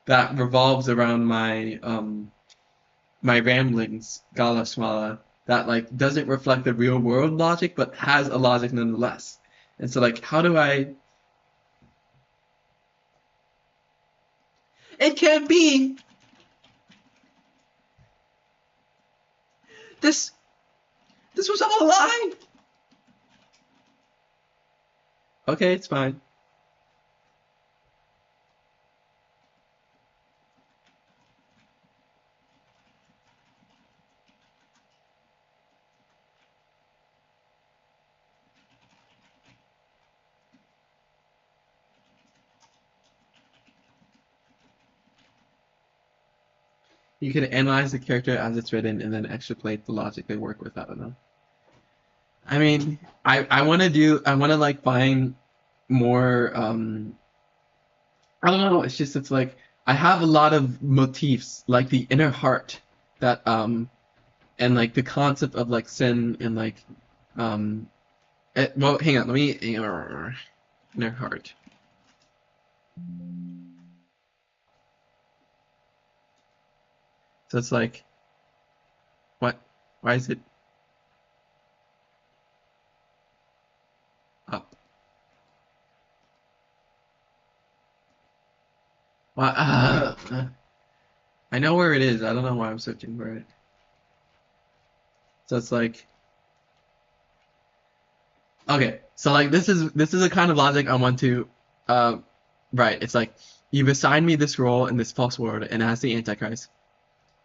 [SPEAKER 1] that revolves around my ramblings, Gala Swala, that like doesn't reflect the real world logic but has a logic nonetheless. And so like how do I it can't be this this was all a lie. Okay, it's fine. You can analyze the character as it's written and then extrapolate the logic they work with. I don't know. I mean, I want to like find more I don't know, it's just it's like I have a lot of motifs like the inner heart that and like the concept of like sin and like um well hang on, let me inner heart. So it's like what why is it up? Why I know where it is. I don't know why I'm searching for it. So it's like Okay, so like this is a kind of logic I want to uh right. It's like you've assigned me this role in this false world, and as the Antichrist,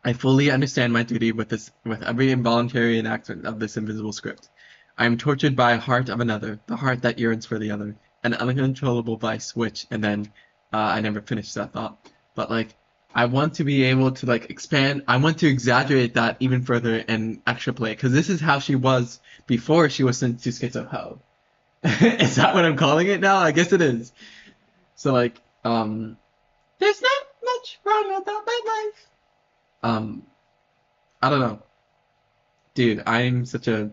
[SPEAKER 1] I fully understand my duty with every involuntary enactment of this invisible script. I am tortured by a heart of another, the heart that yearns for the other, an uncontrollable vice which, and then I never finished that thought. But like I want to be able to like expand. I want to exaggerate that even further and extrapolate because this is how she was before she was sent to Schizo Hell. Is that what I'm calling it now? I guess it is. So like, there's not much wrong about my life. Um, I don't know, dude. I'm such a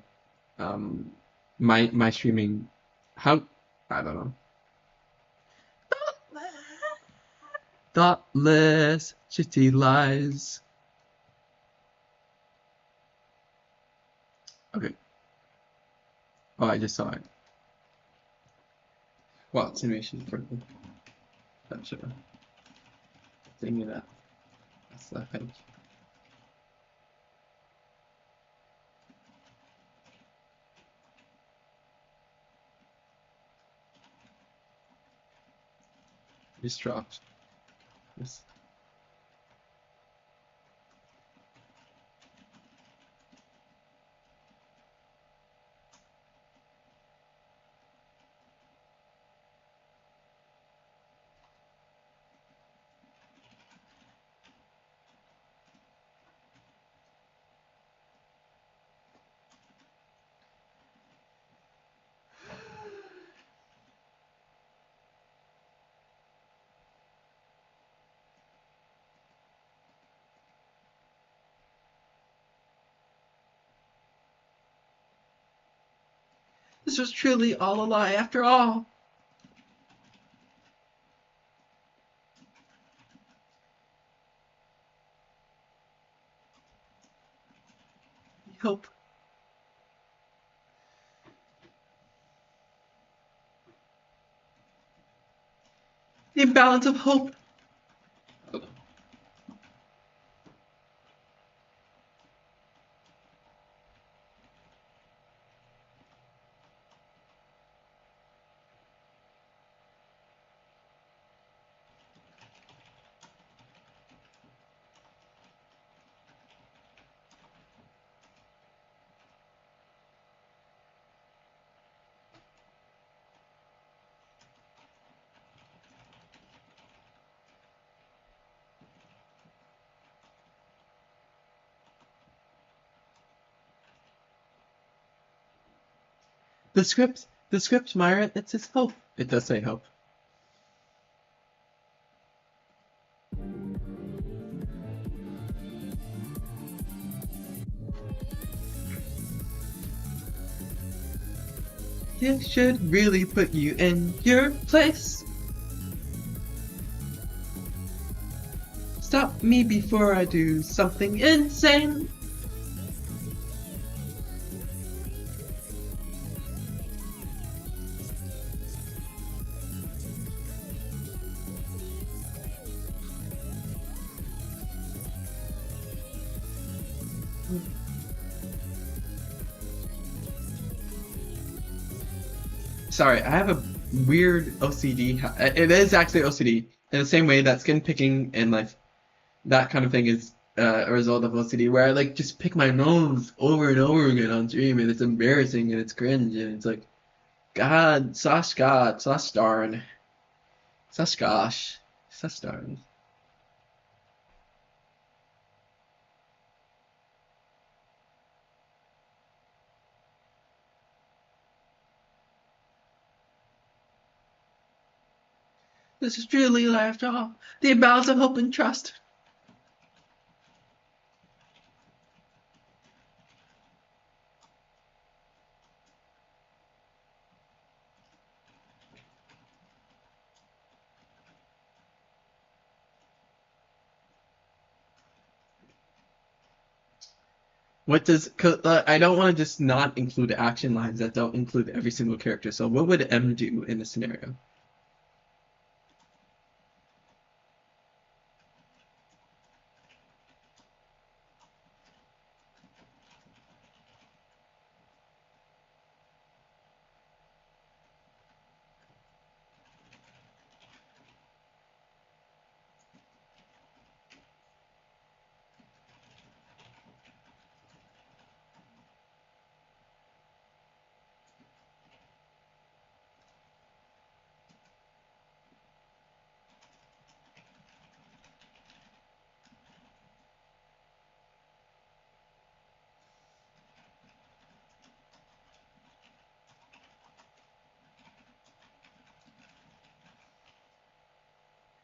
[SPEAKER 1] um, my streaming. How I don't know. Thoughtless, shitty lies. Okay. Oh, I just saw it. Well, it's animation for the that should thing of that. That's that page. Just dropped. Yes. This was truly all a lie after all. Hope. The imbalance of hope. The script, Myra, it says hope. It does say hope. This should really put you in your place. Stop me before I do something insane. Sorry, I have a weird OCD. It is actually OCD in the same way that skin picking and like that kind of thing is a result of OCD, where I like just pick my nose over and over again on stream, and it's embarrassing and it's cringe, and it's like, God, slash darn, slash gosh, slash darn. This is truly after all the imbalance of hope and trust. What does? Cause, I don't want to just not include action lines that don't include every single character. So what would M do in this scenario?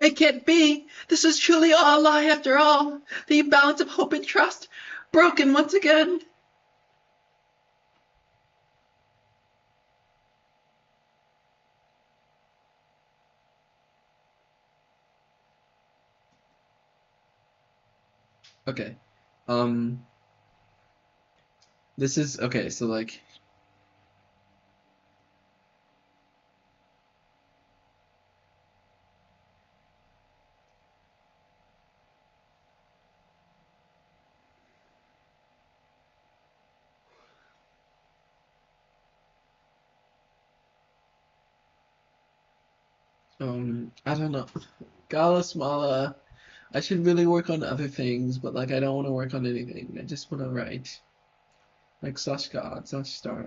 [SPEAKER 1] It can't be! This is truly all a lie after all! The balance of hope and trust broken once again! Okay. This is okay, so like I don't know. Gala Smala, I should really work on other things, but like I don't want to work on anything. I just want to write. Like such God, such star.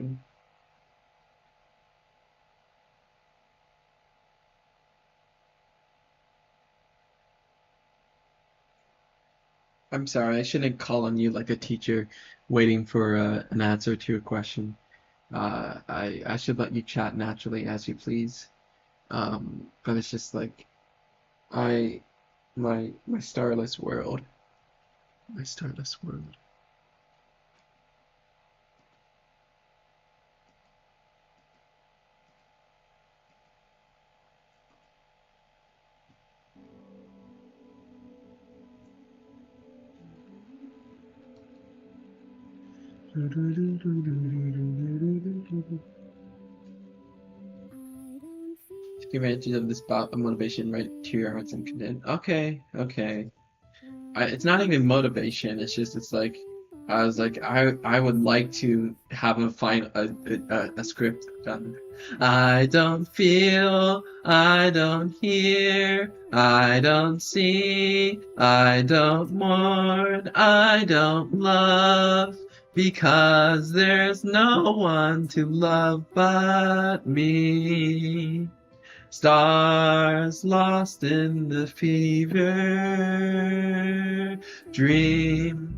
[SPEAKER 1] I'm sorry, I shouldn't call on you like a teacher waiting for an answer to a question. I should let you chat naturally as you please. But it's just like I my starless world. My starless world. Take advantage of this bout of motivation right to your heart's content. Okay, okay. It's not even motivation. It's like I was like I would like to have a script done. I don't feel, I don't hear, I don't see, I don't mourn, I don't love, because there's no one to love but me. Stars lost in the fever dream,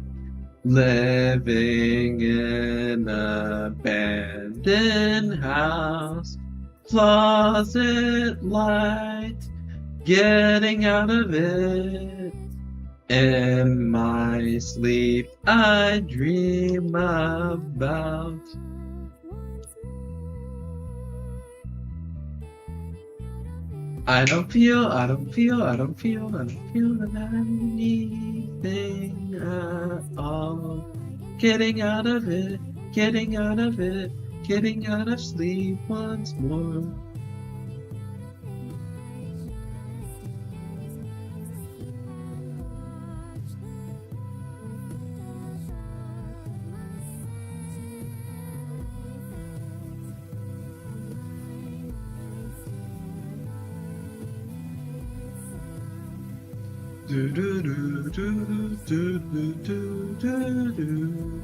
[SPEAKER 1] living in an abandoned house, closet light, getting out of it. In my sleep, I dream about. I don't feel anything at all. Getting out of it, getting out of it, getting out of sleep once more. Do do do do do do do do do.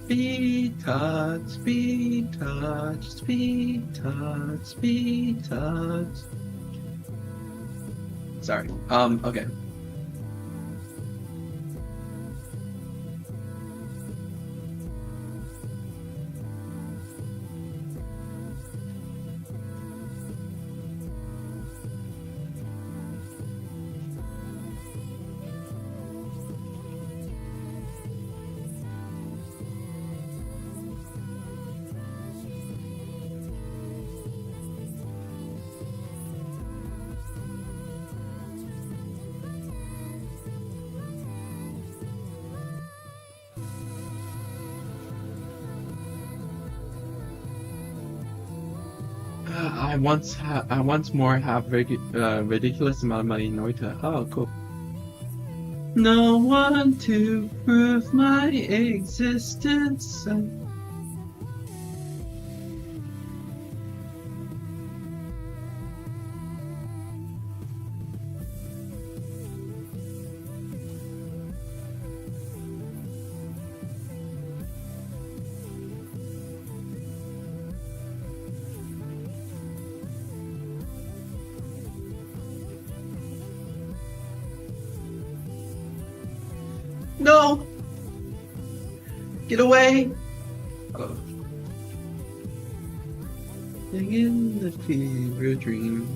[SPEAKER 1] Be touched, be touched, be touched, be touched. Sorry. Okay. I once more have ridiculous amount of money in Noita. Oh, cool. No one to prove my existence. No! Get away! Oh. In the fever dream.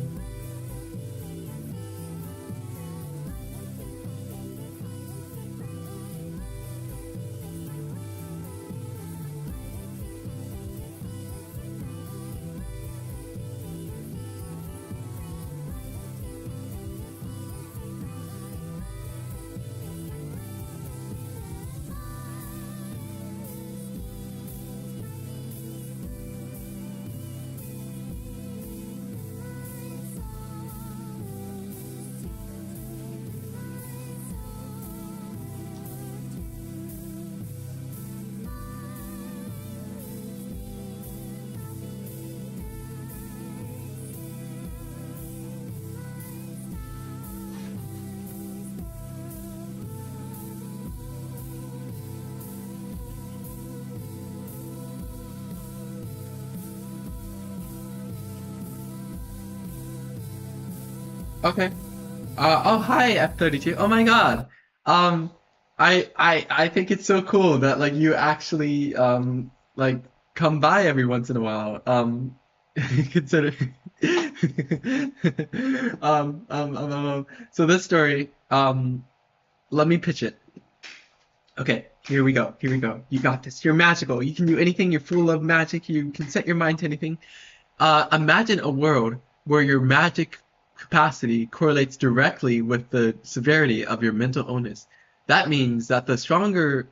[SPEAKER 1] Okay. Oh, hi, F32. Oh my God. Um, I think it's so cool that like you actually like come by every once in a while. Consider so this story, let me pitch it. Okay, here we go. Here we go. You got this. You're magical. You can do anything. You're full of magic. You can set your mind to anything. Imagine a world where your magic capacity correlates directly with the severity of your mental illness. That means that the stronger,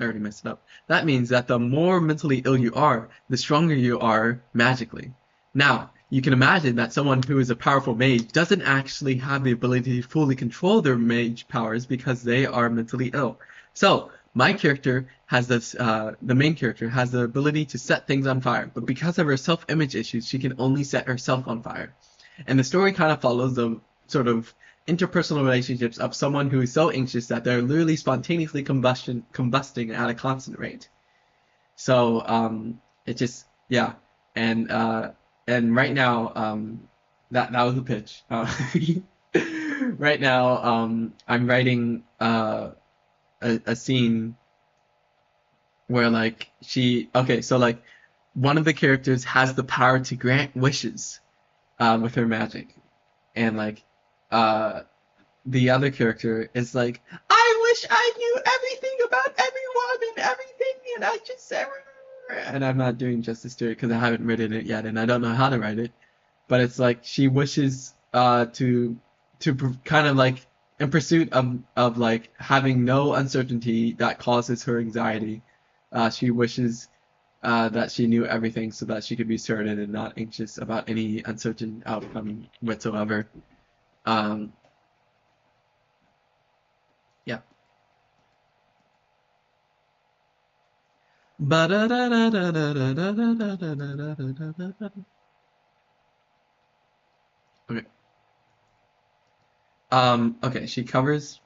[SPEAKER 1] I already messed it up. That means that the more mentally ill you are, the stronger you are magically. Now, you can imagine that someone who is a powerful mage doesn't actually have the ability to fully control their mage powers because they are mentally ill. So, my character has this, the main character has the ability to set things on fire, but because of her self-image issues, she can only set herself on fire. And the story kind of follows the sort of interpersonal relationships of someone who is so anxious that they're literally spontaneously combusting at a constant rate. So it just yeah, and right now that was the pitch. Right now I'm writing a scene where like she okay so like one of the characters has the power to grant wishes with her magic, and like uh the other character is like, I wish I knew everything about everyone and everything, and I just and I'm not doing justice to it because I haven't written it yet and I don't know how to write it, but it's like she wishes to kind of like in pursuit of like having no uncertainty that causes her anxiety. She wishes that she knew everything so that she could be certain and not anxious about any uncertain outcome whatsoever. Um, yeah. Okay. Okay, she covers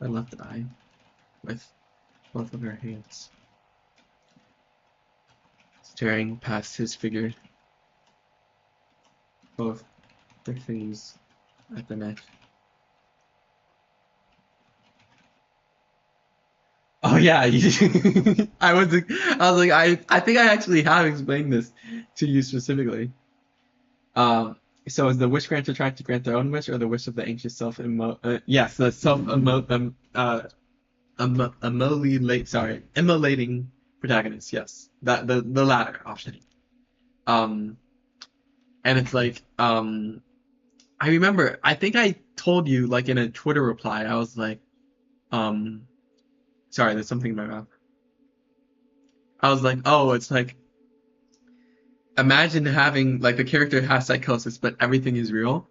[SPEAKER 1] her left eye with both of her hands, staring past his figure, both their fingers at the neck. Oh yeah, I think I actually have explained this to you specifically. So is the wish granter trying to grant their own wish or the wish of the anxious yes, the immolating protagonist, yes. That the latter option. Um and it's like I remember I think I told you like in a Twitter reply, I was like, um sorry, there's something in my mouth. I was like, oh, it's like imagine having like the character has psychosis but everything is real,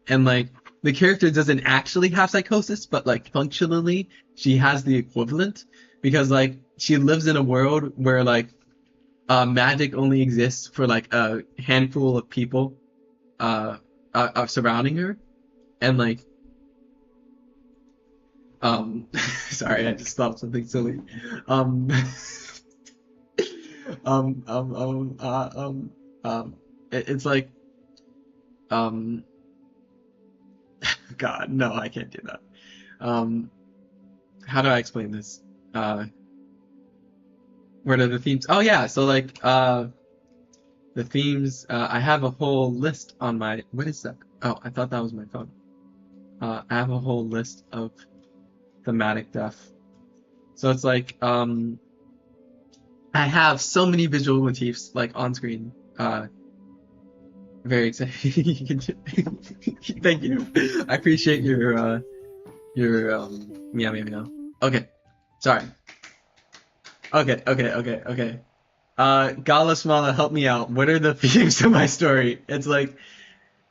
[SPEAKER 1] and like the character doesn't actually have psychosis but like functionally she has the equivalent because like she lives in a world where like magic only exists for like a handful of people uh, surrounding her, and like sorry, I just thought of something silly. um um um um uh, um it's like um God, no, I can't do that. Um, how do I explain this? Uh, what are the themes? Oh yeah, so like the themes. I have a whole list on my. What is that? Oh, I thought that was my phone. I have a whole list of thematic stuff. So it's like I have so many visual motifs like on screen. Very excited. Thank you. I appreciate your meow meow meow. Okay, sorry. Okay. Gala Smala, help me out. What are the themes of my story? It's like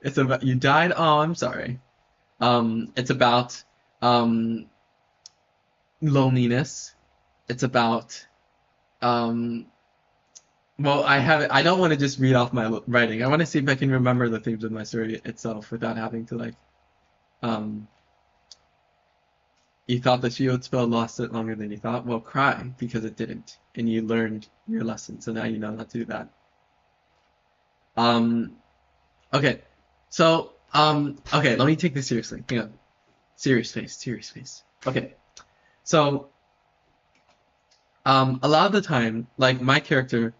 [SPEAKER 1] it's about you died. Oh, I'm sorry. It's about um loneliness. It's about um. Well, I have. I don't want to just read off my writing. I want to see if I can remember the themes of my story itself without having to like. Um, you thought the shield spell lasted longer than you thought. Well, cry because it didn't, and you learned your lesson. So now you know not to do that. Um, Okay, so Okay, let me take this seriously. Hang on. Serious face, serious face. Okay. So, a lot of the time, like my character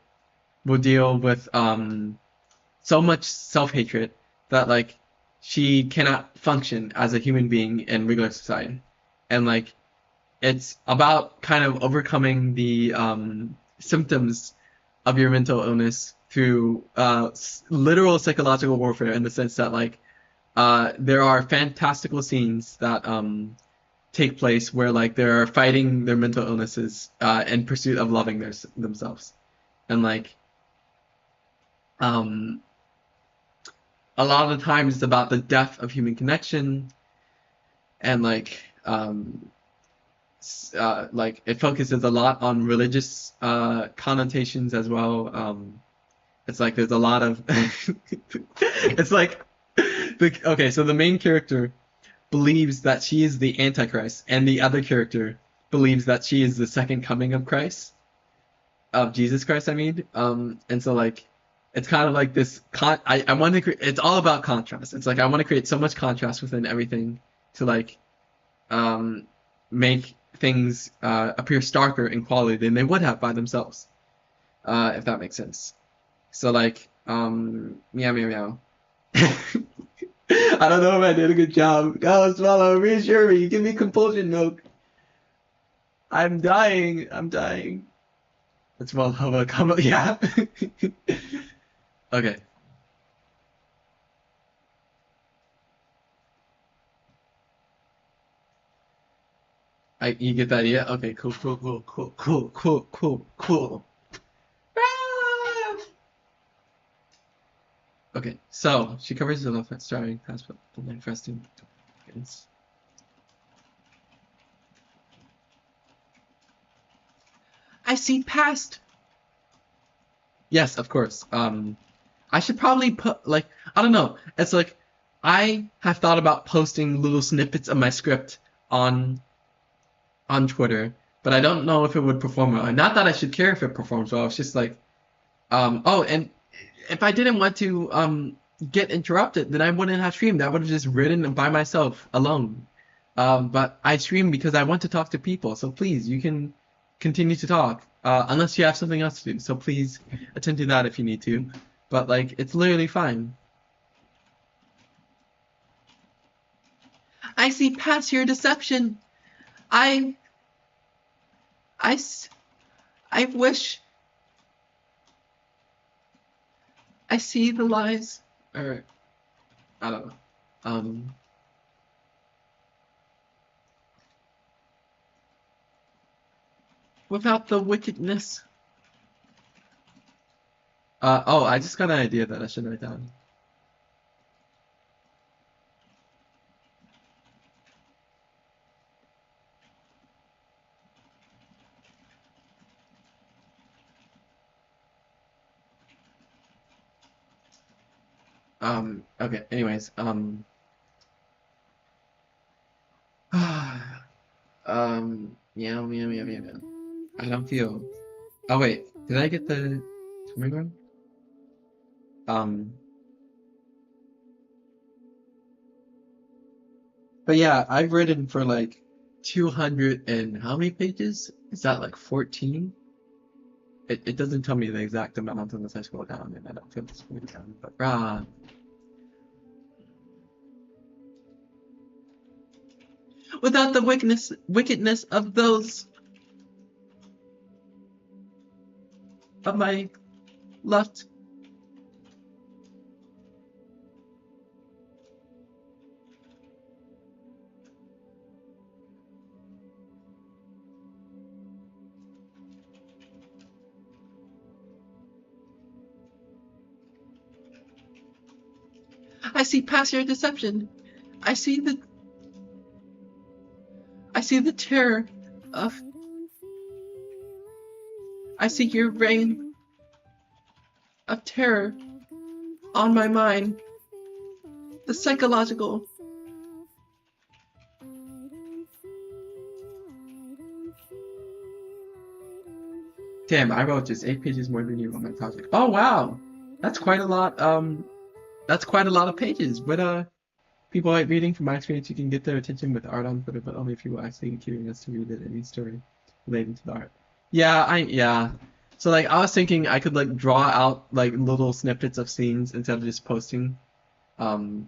[SPEAKER 1] will deal with so much self-hatred that like she cannot function as a human being in regular society. And like it's about kind of overcoming the symptoms of your mental illness through literal psychological warfare in the sense that like there are fantastical scenes that take place where like they're fighting their mental illnesses in pursuit of loving themselves. And like um, a lot of the times it's about the death of human connection and like it focuses a lot on religious connotations as well. It's like there's a lot of it's like okay, so the main character believes that she is the Antichrist, and the other character believes that she is the second coming of Christ, of Jesus Christ, I mean. And so like it's kind of like this I want to create, it's all about contrast. It's like I want to create so much contrast within everything to like um make things appear starker in quality than they would have by themselves. If that makes sense. So like meow meow meow. I don't know if I did a good job. Go swallow, reassure me, give me compulsion milk. I'm dying. I'm dying. Let's well have a comment. Yeah. Okay. You get the idea? Okay, cool, cool, cool, cool, cool, cool, cool, cool. Ah! Okay, so she covers the left starting past the manifesting tokens. I see past. Yes, of course. I should probably put like I don't know. It's like I have thought about posting little snippets of my script on Twitter, but I don't know if it would perform well. And not that I should care if it performs well. It's just like oh, and if I didn't want to get interrupted, then I wouldn't have streamed. I would have just written by myself alone. But I stream because I want to talk to people. So please, you can continue to talk unless you have something else to do. So please attend to that if you need to. But like, it's literally fine. I see past your deception. I, I, I wish I see the lies. Or I don't know. Without the wickedness. Oh, I just got an idea that I should write down. Okay, anyways, meow, meow, meow, meow, meow. I don't feel. Oh wait, did I get the timing wrong? Um, but yeah, I've written for like 200 and how many pages? Is that like 14? It doesn't tell me the exact amount unless I scroll down, and I don't feel this way down. But without the wickedness of those of my left. I see past your deception. I see the terror of. I see your reign of terror on my mind. The psychological. Damn, I wrote just 8 pages more than you on my project. Oh wow, that's quite a lot. That's quite a lot of pages. But People like reading. From my experience, you can get their attention with art on Twitter, but only if you will actually be curious to read it, any story relating to the art. Yeah. So like I was thinking I could like draw out like little snippets of scenes instead of just posting. Um,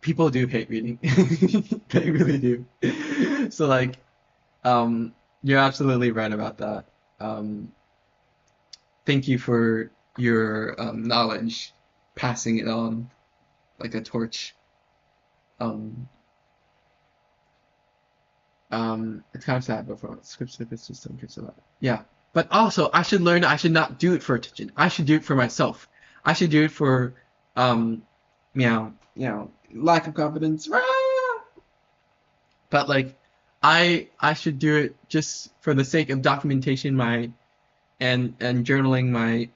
[SPEAKER 1] People do hate reading. They really do. So like um, you're absolutely right about that. Um, thank you for your knowledge, passing it on like a torch. Um, it's kind of sad, but for script snippets, just don't care so that. Yeah, but also I should learn. I should not do it for attention. I should do it for myself. I should do it for, um, lack of confidence. Rah! But like, I should do it just for the sake of documentation, and journaling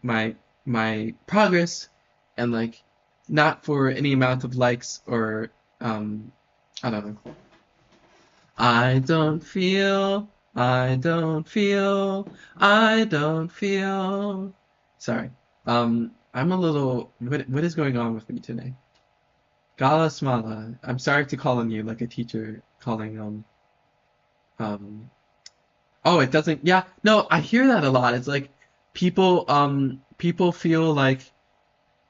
[SPEAKER 1] my progress, and like, not for any amount of likes or I don't know. I don't feel, I don't feel, I don't feel. Sorry. I'm a little. What is going on with me today? Gala Smala. I'm sorry to call on you like a teacher calling um. Oh, it doesn't. Yeah, no, I hear that a lot. It's like people feel like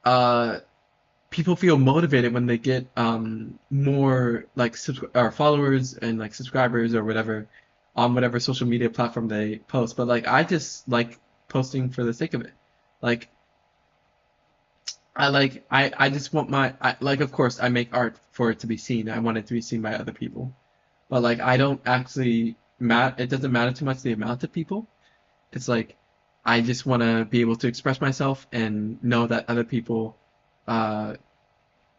[SPEAKER 1] uh people feel motivated when they get more like or followers and like subscribers or whatever on whatever social media platform they post. But like I just like posting for the sake of it. Like I just want like of course I make art for it to be seen. I want it to be seen by other people. But like I don't actually it doesn't matter too much the amount of people. It's like I just want to be able to express myself and know that other people uh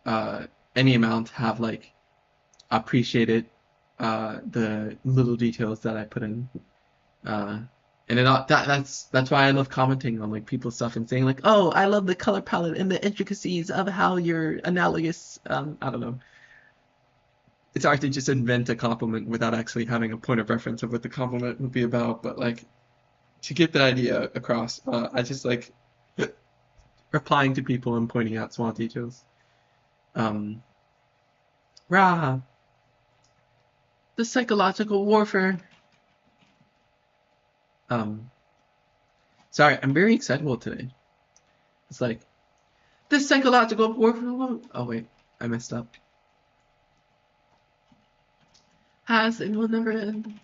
[SPEAKER 1] uh, any amount have like appreciated the little details that I put in. Uh, and that's why I love commenting on like people's stuff and saying like, oh, I love the color palette and the intricacies of how you're analogous. I don't know. It's hard to just invent a compliment without actually having a point of reference of what the compliment would be about. But like to get that idea across, I just like replying to people and pointing out small details. Um, rah, the psychological warfare. Um, Sorry, I'm very excitable today. It's like this psychological warfare. Oh wait, I messed up. Has and will never end.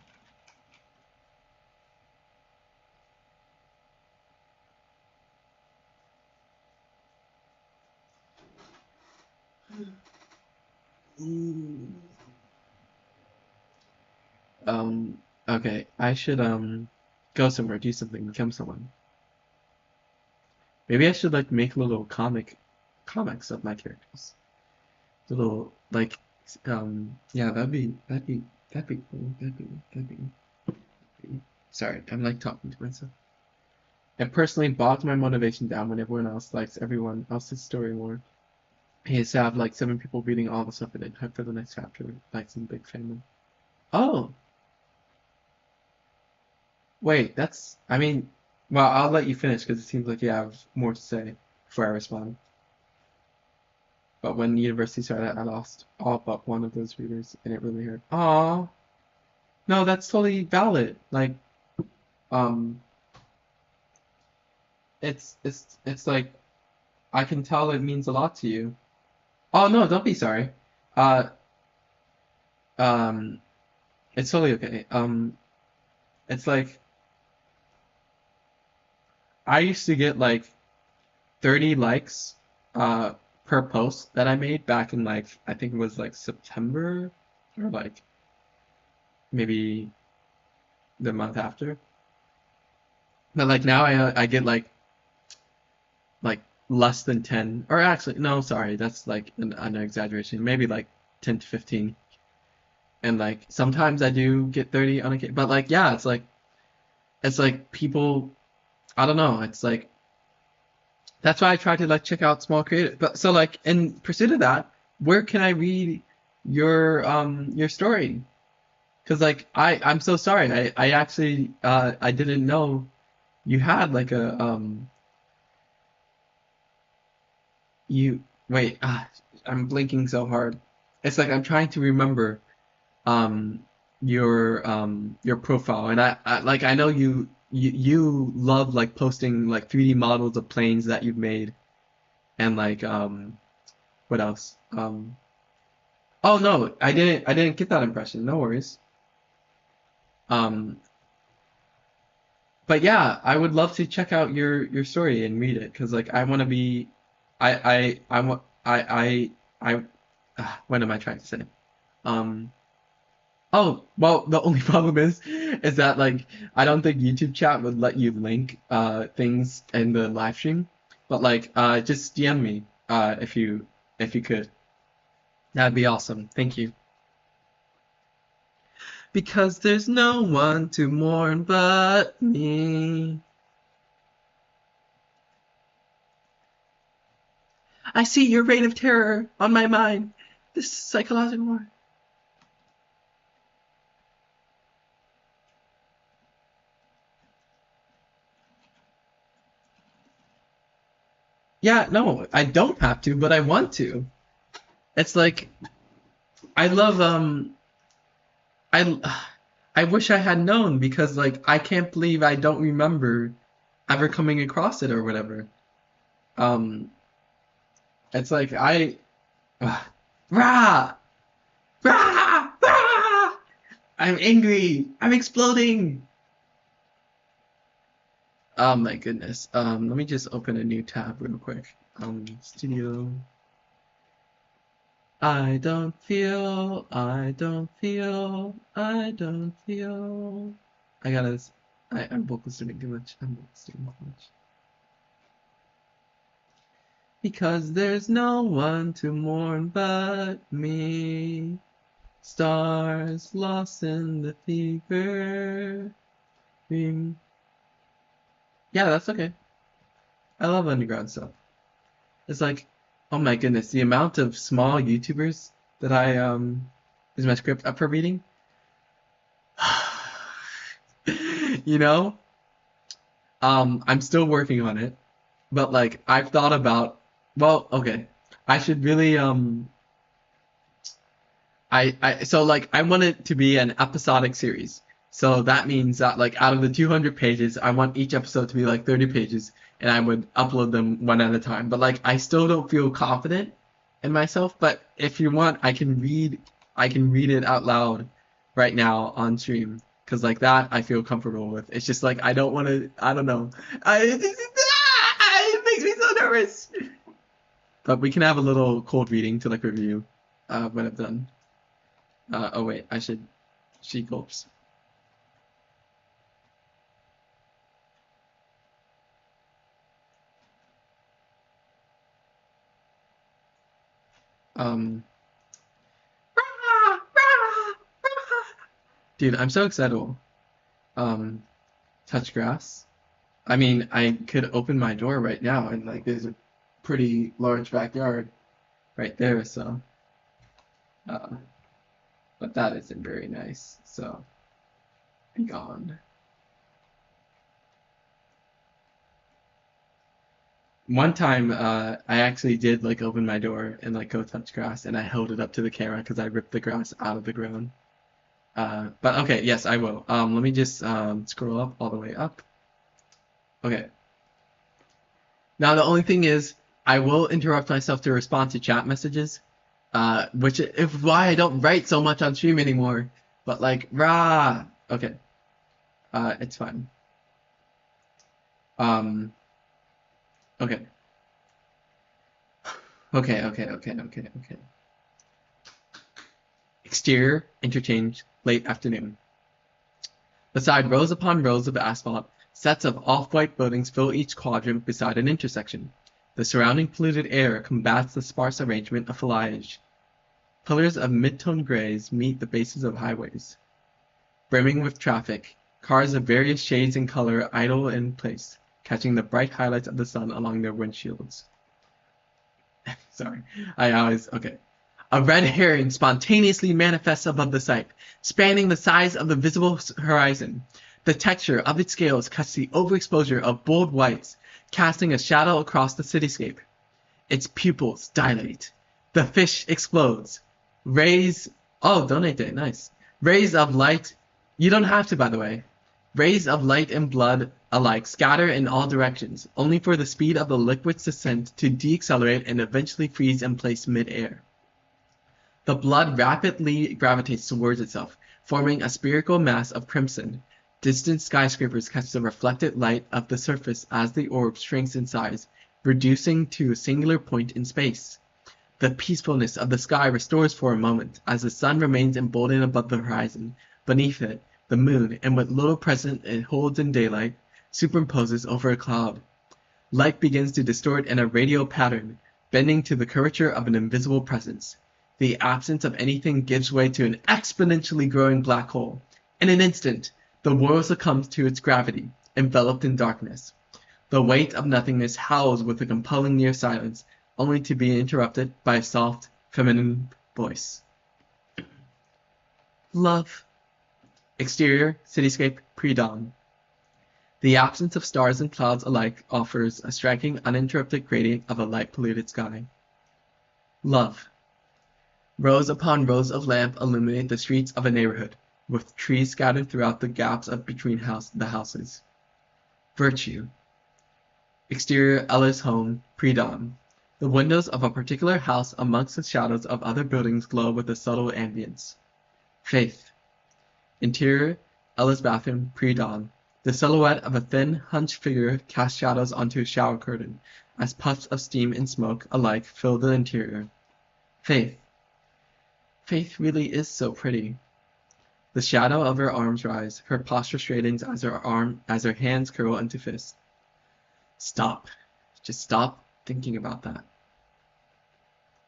[SPEAKER 1] Um. Okay, I should go somewhere, do something, become someone. Maybe I should like make little comics of my characters. Little like yeah, that'd be cool. Sorry, I'm like talking to myself. It personally bogs my motivation down when everyone else likes everyone else's story more. He has to have like 7 people reading all the stuff in it, hype for the next chapter, like some big family. Oh, wait, I mean, well, I'll let you finish because it seems like you have more to say before I respond. But when university started, I lost all but one of those readers, and it really hurt. Aw, no, that's totally valid. Like, um, it's like I can tell it means a lot to you. Oh no, don't be sorry. Uh, um, it's totally okay. It's like I used to get like 30 likes uh per post that I made back in like I think it was like September or like maybe the month after. But like now I get like less than 10, or actually no, sorry, that's like an exaggeration. Maybe like 10 to 15. And like sometimes I do get 30 on a, but like yeah, it's like people, I don't know, it's like that's why I try to like check out small creative. But so like in pursuit of that, where can I read your story? Because like I'm so sorry. I actually I didn't know you had like a you wait I'm blinking so hard. It's like I'm trying to remember um your profile, and I know you love like posting like 3D models of planes that you've made, and like what else? Oh no, I didn't get that impression. No worries. Um, but yeah, I would love to check out your story and read it because like I want to be, I want I what am I trying to say? Um, oh well, the only problem is that like I don't think YouTube chat would let you link things in the live stream, but like just DM me if you could. That'd be awesome. Thank you. Because there's no one to mourn but me. I see your reign of terror on my mind. This psychological war. Yeah, no, I don't have to, but I want to. It's like I love I I wish I had known because like I can't believe I don't remember ever coming across it or whatever. Um, it's like uh, rah rah rah. I'm angry. I'm exploding. Oh my goodness. Let me just open a new tab real quick. Studio. I don't feel. I don't feel. I don't feel. I gotta. I'm focused doing too much. I'm focused doing too much. Because there's no one to mourn but me. Stars lost in the fever. Dream. Yeah, that's okay. I love underground stuff. It's like, oh my goodness, the amount of small YouTubers that I is my script up for reading. You know, I'm still working on it, but like I've thought about, well, okay, I should really I so like I want it to be an episodic series. So that means that like out of the 200 pages, I want each episode to be like 30 pages, and I would upload them one at a time. But like I still don't feel confident in myself. But if you want, I can read it out loud right now on stream because like that I feel comfortable with. It's just like I don't want to. I don't know. It makes me so nervous. But we can have a little cold reading to like review when I'm done. Oh wait, I should. She gulps. Um, dude, I'm so excited. Um, touch grass. I mean, I could open my door right now, and like, there's a pretty large backyard right there. So, uh, but that isn't very nice. So, be gone. One time, I actually did like open my door and like go touch grass, and I held it up to the camera because I ripped the grass out of the ground. But okay, yes, I will. Let me just scroll up all the way up. Okay. Now the only thing is, I will interrupt myself to respond to chat messages, which is why I don't write so much on stream anymore. But like, rah. Okay. It's fine. Um. Okay. Okay. Okay. Okay. Okay. Okay. Exterior interchange, late afternoon. Beside rows upon rows of asphalt, sets of off-white buildings fill each quadrant beside an intersection. The surrounding polluted air combats the sparse arrangement of foliage. Pillars of mid-tone grays meet the bases of highways. Brimming with traffic, cars of various shades and color idle in place, catching the bright highlights of the sun along their windshields. Sorry, okay. A red herring spontaneously manifests above the sight, spanning the size of the visible horizon. The texture of its scales cuts the overexposure of bold whites, casting a shadow across the cityscape. Its pupils dilate, The fish explodes. Rays. Oh, donate it. Nice. Rays of light. You don't have to, by the way. Rays of light and blood alike scatter in all directions, only for the speed of the liquid's descent to decelerate and eventually freeze in place mid-air. The blood rapidly gravitates towards itself, forming a spherical mass of crimson. Distant skyscrapers catch the reflected light of the surface as the orb shrinks in size, reducing to a singular point in space. The peacefulness of the sky restores for a moment, as the sun remains emboldened above the horizon. Beneath it, the moon, and what little present it holds in daylight, superimposes over a cloud. Light begins to distort in a radial pattern, bending to the curvature of an invisible presence. The absence of anything gives way to an exponentially growing black hole. In an instant, the world succumbs to its gravity, enveloped in darkness. The weight of nothingness howls with a compelling near silence, only to be interrupted by a soft, feminine voice. Love. Exterior, cityscape, pre-dawn. The absence of stars and clouds alike offers a striking, uninterrupted gradient of a light-polluted sky. Love. Rows upon rows of lamps illuminate the streets of a neighborhood, with trees scattered throughout the gaps between the houses. Virtue. Exterior, Ella's home, pre-dawn. The windows of a particular house amongst the shadows of other buildings glow with a subtle ambience. Faith. Interior, Ella's bathroom, pre-dawn. The silhouette of a thin, hunched figure casts shadows onto a shower curtain, as puffs of steam and smoke alike fill the interior. Faith. Faith really is so pretty. The shadow of her arms rise, her posture straightens as her hands curl into fists. Stop. Just stop thinking about that.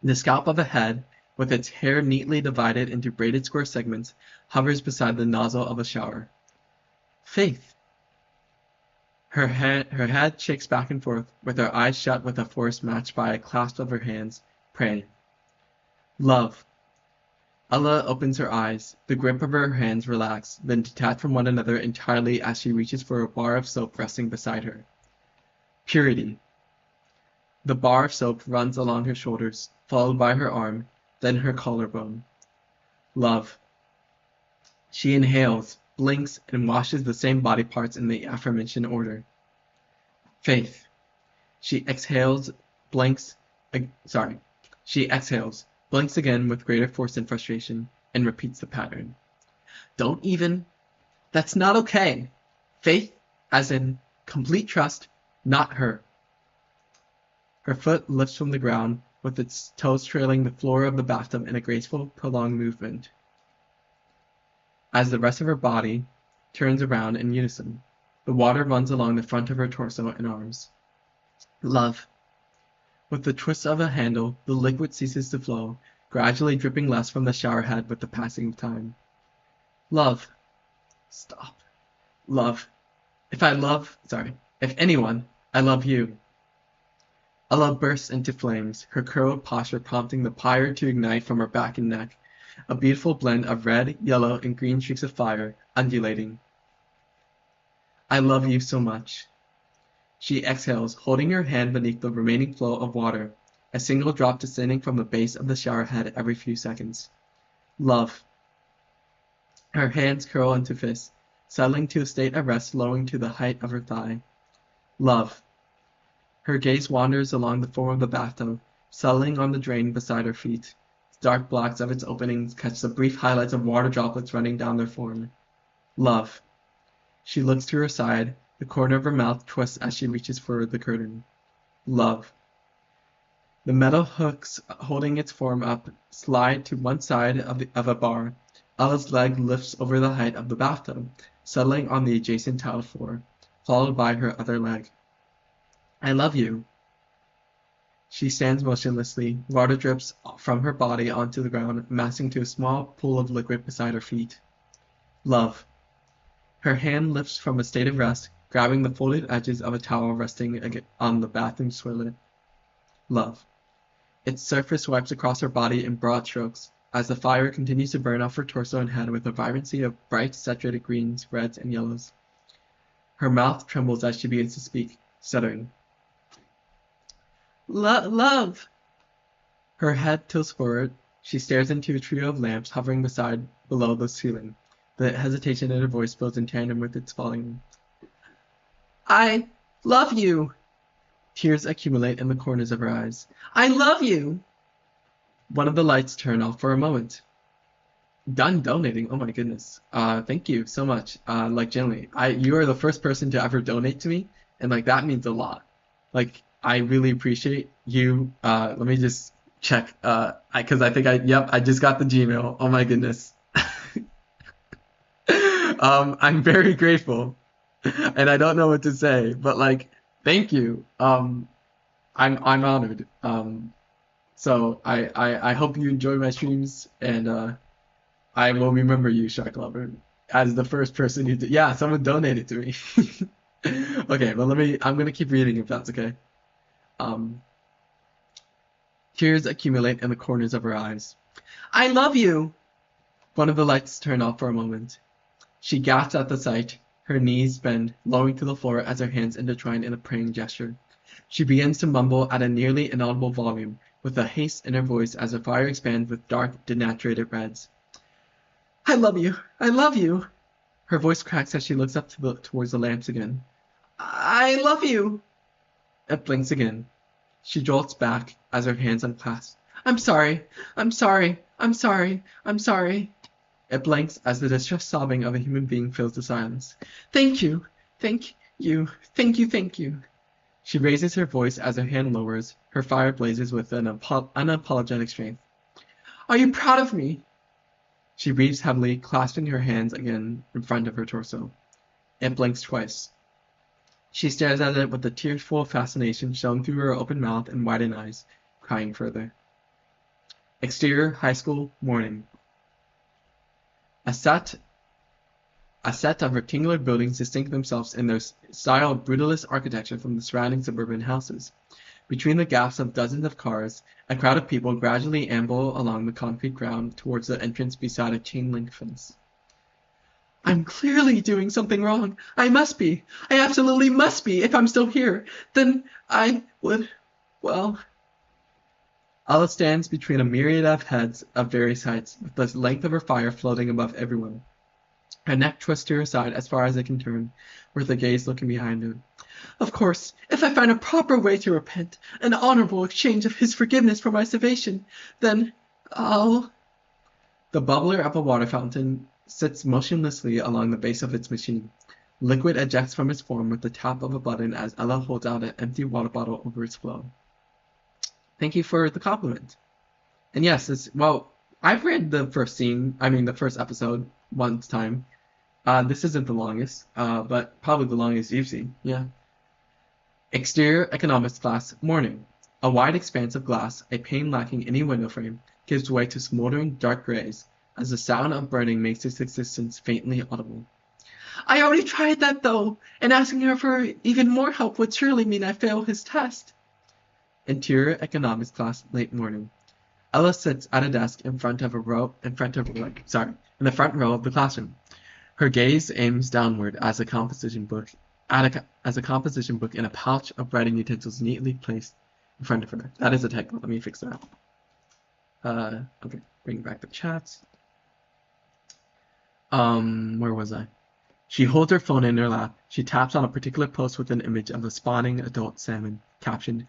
[SPEAKER 1] The scalp of a head, with its hair neatly divided into braided square segments, hovers beside the nozzle of a shower. Faith. Her head shakes back and forth, with her eyes shut with a force matched by a clasp of her hands, praying. Love. Ella opens her eyes. The grip of her hands relax, then detach from one another entirely as she reaches for a bar of soap resting beside her. Purity. The bar of soap runs along her shoulders, followed by her arm, then her collarbone. Love. She inhales, blinks, and washes the same body parts in the aforementioned order. Faith. She exhales, blinks again with greater force and frustration, and repeats the pattern. That's not okay. Faith, as in complete trust, not her. Her foot lifts from the ground, with its toes trailing the floor of the bathtub in a graceful, prolonged movement, as the rest of her body turns around in unison. The water runs along the front of her torso and arms. Love. With the twist of a handle, the liquid ceases to flow, gradually dripping less from the shower head with the passing of time. Love. Stop. Love. If anyone, I love you. Ella bursts into flames, her curled posture prompting the pyre to ignite from her back and neck, a beautiful blend of red, yellow, and green streaks of fire, undulating. I love you so much. She exhales, holding her hand beneath the remaining flow of water, a single drop descending from the base of the shower head every few seconds. Love. Her hands curl into fists, settling to a state of rest flowing to the height of her thigh. Love. Her gaze wanders along the floor of the bathtub, settling on the drain beside her feet. The dark blacks of its openings catch the brief highlights of water droplets running down their form. Love. She looks to her side, the corner of her mouth twists as she reaches for the curtain. Love. The metal hooks holding its form up slide to one side of a bar. Ella's leg lifts over the height of the bathtub, settling on the adjacent tile floor, followed by her other leg. I love you. She stands motionlessly. Water drips from her body onto the ground, amassing to a small pool of liquid beside her feet. Love. Her hand lifts from a state of rest, grabbing the folded edges of a towel resting on the bathroom toilet. Love. Its surface wipes across her body in broad strokes, as the fire continues to burn off her torso and head with a vibrancy of bright, saturated greens, reds, and yellows. Her mouth trembles as she begins to speak, stuttering. Love. Her head tilts forward. She stares into a trio of lamps hovering below the ceiling. The hesitation in her voice builds in tandem with its volume. I love you! Tears accumulate in the corners of her eyes. I love you! One of the lights turn off for a moment. Done donating. Oh my goodness. Thank you so much. Like genuinely, you are the first person to ever donate to me, and like that means a lot. Like I really appreciate you. Let me just check. Because I think I just got the Gmail. Oh my goodness. I'm very grateful, and I don't know what to say, but like, thank you. I'm honored. So I hope you enjoy my streams, and I will remember you, Shark Lover, as the first person who did. Yeah, someone donated to me. Okay, well I'm gonna keep reading if that's okay. Um, Tears accumulate in the corners of her eyes. I love you! One of the lights turn off for a moment. She gasps at the sight. Her knees bend, lowering to the floor as her hands intertwine in a praying gesture. She begins to mumble at a nearly inaudible volume, with a haste in her voice as her fire expands with dark, denaturated reds. I love you! I love you! Her voice cracks as she looks up towards the lamps again. I love you! It blinks again. She jolts back as her hands unclasp. I'm sorry. I'm sorry. I'm sorry. I'm sorry. It blinks as the distressed sobbing of a human being fills the silence. Thank you. Thank you. Thank you. Thank you. She raises her voice as her hand lowers. Her fire blazes with an unapologetic strength. Are you proud of me? She breathes heavily, clasping her hands again in front of her torso. It blinks twice. She stares at it with a tearful fascination showing through her open mouth and widened eyes, crying further. Exterior, high school, morning. A set of rectangular buildings distinguish themselves in their style of brutalist architecture from the surrounding suburban houses. Between the gaps of dozens of cars, a crowd of people gradually amble along the concrete ground towards the entrance beside a chain-link fence. I'm clearly doing something wrong. I must be. I absolutely must be if I'm still here. Then I would, well... Ella stands between a myriad of heads of various heights, with the length of her fire floating above everyone. Her neck twists to her side as far as it can turn, with the gaze looking behind her. Of course, if I find a proper way to repent, an honorable exchange of his forgiveness for my salvation, then I'll... The bubbler of a water fountain sits motionlessly along the base of its machine. Liquid ejects from its form with the tap of a button as Ella holds out an empty water bottle over its flow. Thank you for the compliment. And yes, I've read the first episode one time. This isn't the longest, but probably the longest you've seen. Yeah. Exterior economics class, morning. A wide expanse of glass, a pane lacking any window frame, gives way to smoldering dark grays, as the sound of burning makes its existence faintly audible. I already tried that though, and asking her for even more help would surely mean I fail his test. Interior economics class, late morning. Ella sits at a desk in the front row of the classroom. Her gaze aims downward as a composition book in a pouch of writing utensils neatly placed in front of her. That is a typo. Let me fix that. Okay, bring back the chat. Where was I? She holds her phone in her lap. She taps on a particular post with an image of a spawning adult salmon, captioned,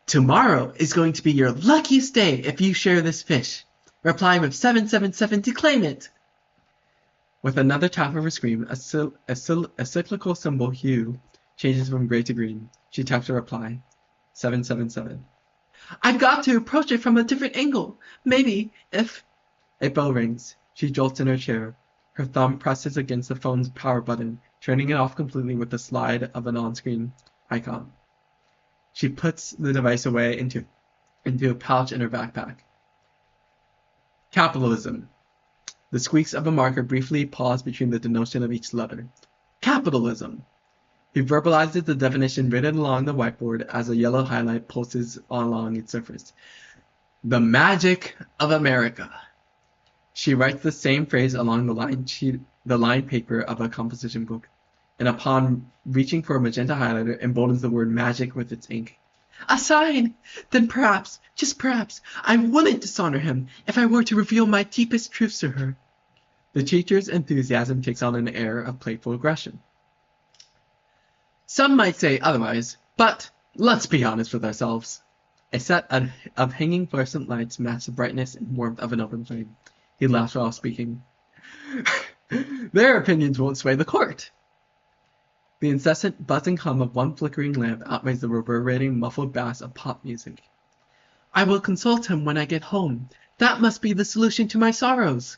[SPEAKER 1] "Tomorrow is going to be your luckiest day if you share this fish. Reply with 777 to claim it." With another tap of her screen, a cyclical symbol hue changes from gray to green. She taps a reply, 777. I've got to approach it from a different angle. Maybe if... A bell rings. She jolts in her chair. Her thumb presses against the phone's power button, turning it off completely with the slide of an on-screen icon. She puts the device away into a pouch in her backpack. Capitalism. The squeaks of a marker briefly pause between the denotation of each letter. Capitalism. He verbalizes the definition written along the whiteboard as a yellow highlight pulses along its surface. The magic of America. She writes the same phrase along the line paper of a composition book, and upon reaching for a magenta highlighter, emboldens the word magic with its ink. A sign! Then perhaps, just perhaps, I wouldn't dishonor him if I were to reveal my deepest truths to her. The teacher's enthusiasm takes on an air of playful aggression. Some might say otherwise, but let's be honest with ourselves. A set of hanging fluorescent lights match the brightness and warmth of an open flame. He laughs while speaking. Their opinions won't sway the court. The incessant buzzing hum of one flickering lamp outweighs the reverberating muffled bass of pop music. I will consult him when I get home. That must be the solution to my sorrows.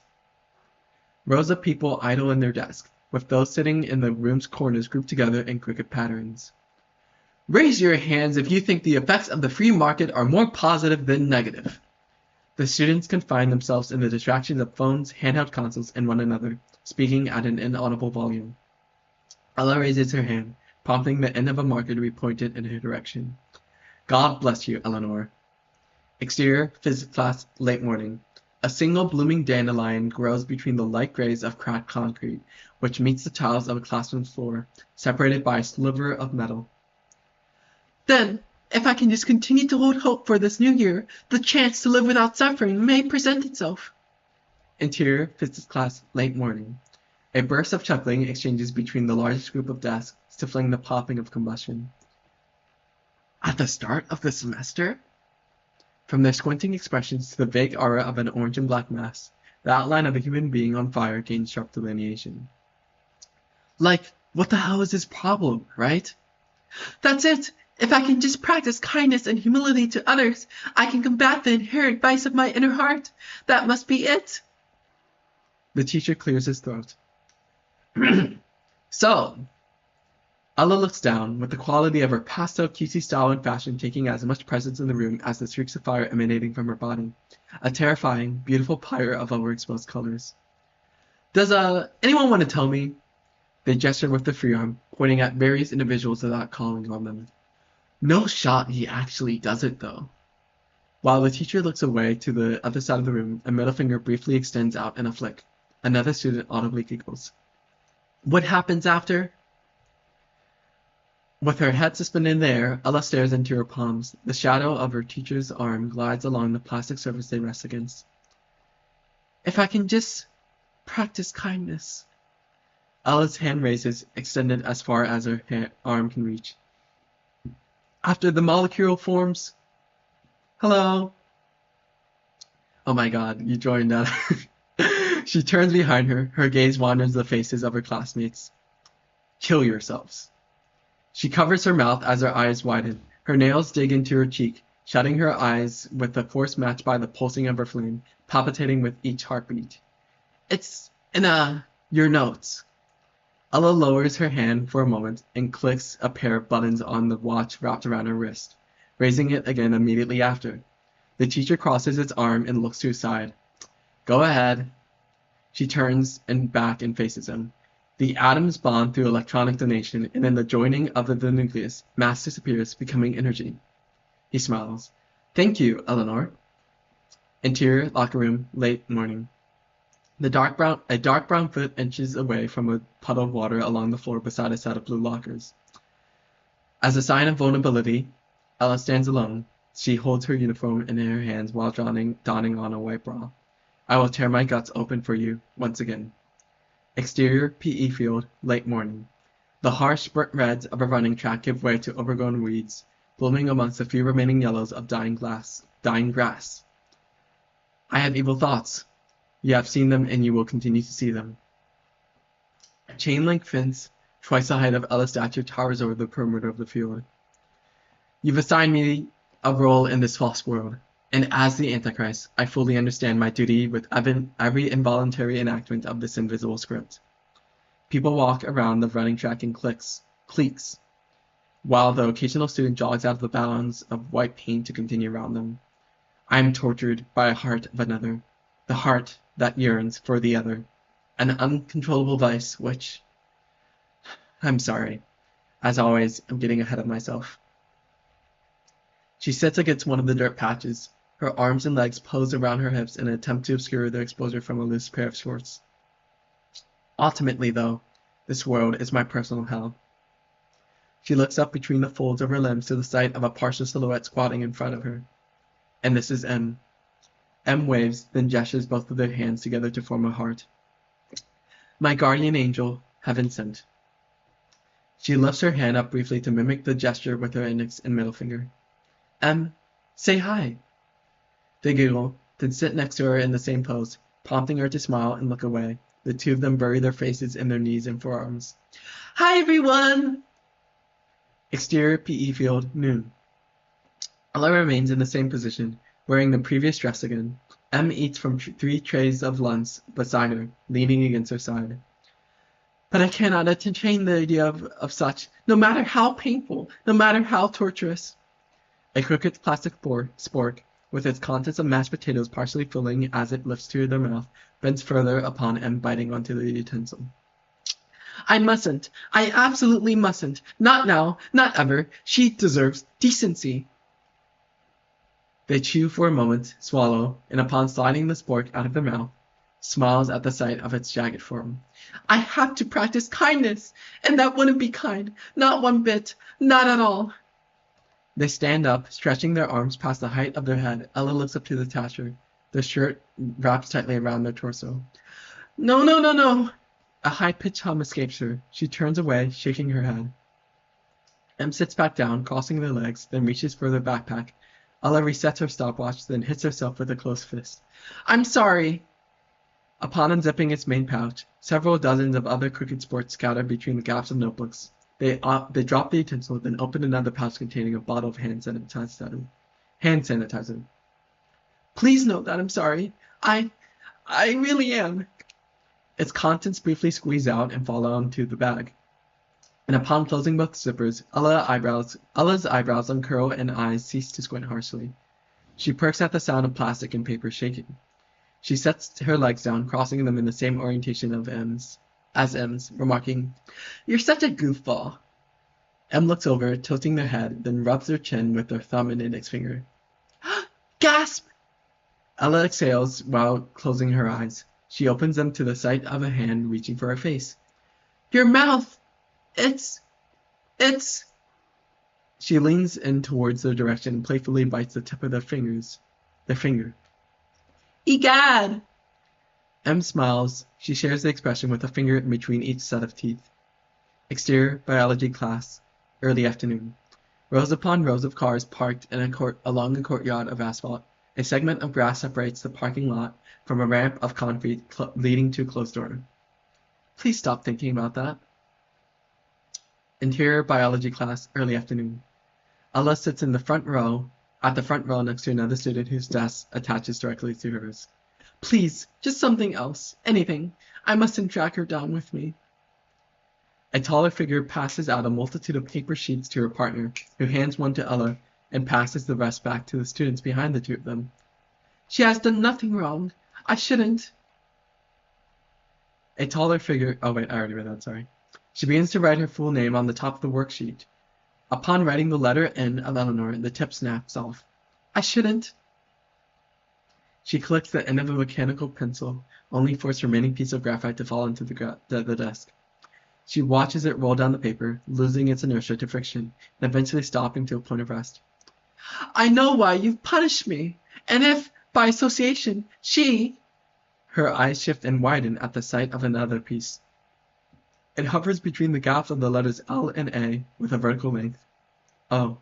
[SPEAKER 1] Rows of people idle in their desks, with those sitting in the room's corners grouped together in crooked patterns. Raise your hands if you think the effects of the free market are more positive than negative. The students confine themselves in the distractions of phones, handheld consoles, and one another, speaking at an inaudible volume. Ella raises her hand, prompting the end of a marker to be pointed in her direction. God bless you, Eleanor. Exterior, physics class, late morning. A single blooming dandelion grows between the light grays of cracked concrete, which meets the tiles of a classroom's floor, separated by a sliver of metal. Then, if I can just continue to hold hope for this new year, the chance to live without suffering may present itself. Interior, physics class, late morning. A burst of chuckling exchanges between the largest group of desks, stifling the popping of combustion. At the start of the semester? From their squinting expressions to the vague aura of an orange and black mass, the outline of a human being on fire gains sharp delineation. Like, what the hell is his problem, right? That's it! If I can just practice kindness and humility to others, I can combat the inherent vice of my inner heart. That must be it. The teacher clears his throat. So, Ella looks down, with the quality of her pastel cutesy style and fashion taking as much presence in the room as the streaks of fire emanating from her body. A terrifying, beautiful pyre of overexposed colors. Does, anyone want to tell me? They gesture with the free arm, pointing at various individuals without calling on them. No shot he actually does it, though. While the teacher looks away to the other side of the room, a middle finger briefly extends out in a flick. Another student audibly giggles. What happens after? With her head suspended in the air, Ella stares into her palms. The shadow of her teacher's arm glides along the plastic surface they rest against. If I can just practice kindness. Ella's hand raises, extended as far as her arm can reach. After the molecule forms... Hello? Oh my god, you joined that. She turns behind her. Her gaze wanders the faces of her classmates. Kill yourselves. She covers her mouth as her eyes widen. Her nails dig into her cheek, shutting her eyes with the force matched by the pulsing of her flame, palpitating with each heartbeat. It's in your notes. Ella lowers her hand for a moment and clicks a pair of buttons on the watch wrapped around her wrist, raising it again immediately after. The teacher crosses its arm and looks to his side. Go ahead. She turns and back and faces him. The atoms bond through electronic donation, and in the joining of the nucleus, mass disappears, becoming energy. He smiles. Thank you, Eleanor. Interior, locker room, late morning. A dark brown foot inches away from a puddle of water along the floor beside a set of blue lockers. As a sign of vulnerability, Ella stands alone. She holds her uniform in her hands while donning on a white bra. I will tear my guts open for you, once again. Exterior, PE field, late morning. The harsh burnt reds of a running track give way to overgrown weeds, blooming amongst the few remaining yellows of dying grass. I have evil thoughts. You have seen them and you will continue to see them. A chain-link fence, twice the height of Ella's stature, towers over the perimeter of the field. You've assigned me a role in this false world, and as the Antichrist, I fully understand my duty with every involuntary enactment of this invisible script. People walk around the running track in cliques, while the occasional student jogs out of the bounds of white paint to continue around them. I am tortured by a heart of another, the heart that yearns for the other, an uncontrollable vice which... I'm sorry. As always, I'm getting ahead of myself. She sits against one of the dirt patches, her arms and legs posed around her hips in an attempt to obscure their exposure from a loose pair of shorts. Ultimately, though, this world is my personal hell. She looks up between the folds of her limbs to the sight of a partial silhouette squatting in front of her. And this is M. M waves, then gestures both of their hands together to form a heart. My guardian angel, heaven sent. She lifts her hand up briefly to mimic the gesture with her index and middle finger. M, say hi. They giggle, then sit next to her in the same pose, prompting her to smile and look away. The two of them bury their faces in their knees and forearms. Hi, everyone! Exterior PE field, noon. Ella remains in the same position, wearing the previous dress again. M eats from 3 trays of lunch beside her, leaning against her side. But I cannot entertain the idea of such, no matter how painful, no matter how torturous. A crooked plastic spork, with its contents of mashed potatoes partially filling as it lifts to their mouth, bends further upon M, biting onto the utensil. I mustn't. I absolutely mustn't. Not now. Not ever. She deserves decency. They chew for a moment, swallow, and upon sliding the spork out of their mouth, smiles at the sight of its jagged form. I have to practice kindness, and that wouldn't be kind. Not one bit. Not at all. They stand up, stretching their arms past the height of their head. Ella looks up to the Thatcher. Their shirt wraps tightly around their torso. No, no, no, no. A high-pitched hum escapes her. She turns away, shaking her head. M sits back down, crossing their legs, then reaches for their backpack. Ella resets her stopwatch, then hits herself with a closed fist. I'm sorry. Upon unzipping its main pouch, several dozens of other crooked sports scatter between the gaps of notebooks. They drop the utensil, then open another pouch containing a bottle of hand sanitizer. Please note that I'm sorry. I really am. Its contents briefly squeeze out and fall onto the bag. And upon closing both zippers, Ella's eyebrows uncurl and eyes cease to squint harshly. She perks at the sound of plastic and paper shaking. She sets her legs down, crossing them in the same orientation as M's, remarking, You're such a goofball. M looks over, tilting their head, then rubs her chin with her thumb and index finger. Gasp! Ella exhales while closing her eyes. She opens them to the sight of a hand reaching for her face. Your mouth! It's... She leans in towards their direction and playfully bites the tip of their finger. Egad! M smiles. She shares the expression with a finger in between each set of teeth. Exterior biology class. Early afternoon. Rows upon rows of cars parked in along a courtyard of asphalt. A segment of grass separates the parking lot from a ramp of concrete leading to a closed door. Please stop thinking about that. Interior biology class, early afternoon. Ella sits at the front row next to another student whose desk attaches directly to hers. Please, just something else. Anything. I mustn't drag her down with me. A taller figure passes out a multitude of paper sheets to her partner, who hands one to Ella and passes the rest back to the students behind the two of them. She has done nothing wrong. I shouldn't. A taller figure... Oh, wait, I already read that, sorry. She begins to write her full name on the top of the worksheet. Upon writing the letter N of Eleanor, the tip snaps off. I shouldn't. She clicks the end of a mechanical pencil, only for its remaining piece of graphite to fall into the desk. She watches it roll down the paper, losing its inertia to friction, and eventually stopping to a point of rest. I know why you've punished me, and if, by association, she... Her eyes shift and widen at the sight of another piece. It hovers between the gaps of the letters L and A with a vertical length. O.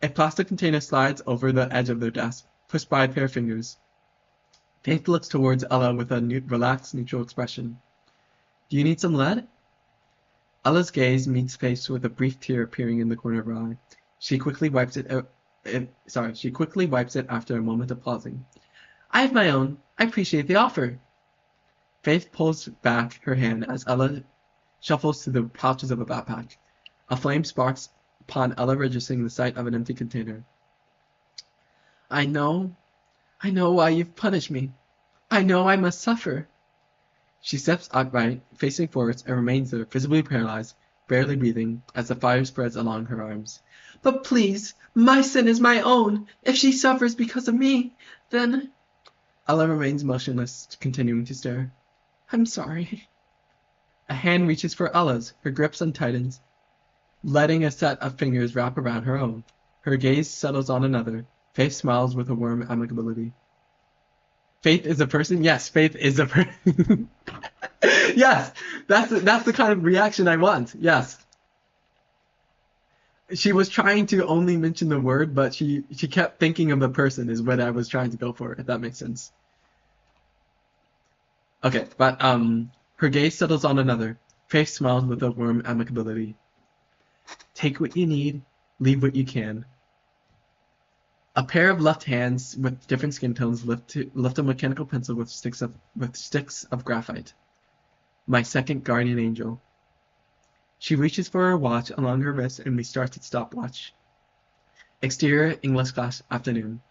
[SPEAKER 1] A plastic container slides over the edge of their desk, pushed by a pair of fingers. Faith looks towards Ella with a relaxed, neutral expression. Do you need some lead? Ella's gaze meets Faith's with a brief tear appearing in the corner of her eye. She quickly wipes it after a moment of pausing. I have my own. I appreciate the offer. Faith pulls back her hand as Ella shuffles through the pouches of a backpack. A flame sparks upon Ella registering the sight of an empty container. I know why you've punished me. I know I must suffer. She steps upright, facing forwards, and remains there, visibly paralyzed, barely breathing, as the fire spreads along her arms. But please, my sin is my own. If she suffers because of me, then... Ella remains motionless, continuing to stare. I'm sorry. A hand reaches for Ella's. Her grip untightens. letting a set of fingers wrap around her own. Her gaze settles on another. Faith smiles with a warm amicability. Faith is a person? Yes, Faith is a person. Yes, that's the kind of reaction I want. Yes. She was trying to only mention the word, but she kept thinking of the person is what I was trying to go for, if that makes sense. Okay, but her gaze settles on another. Faith smiles with a warm amicability. Take what you need, leave what you can. A pair of left hands with different skin tones lift a mechanical pencil with sticks of graphite. My second guardian angel. She reaches for her watch along her wrist and restarts its stopwatch. Exterior English class afternoon.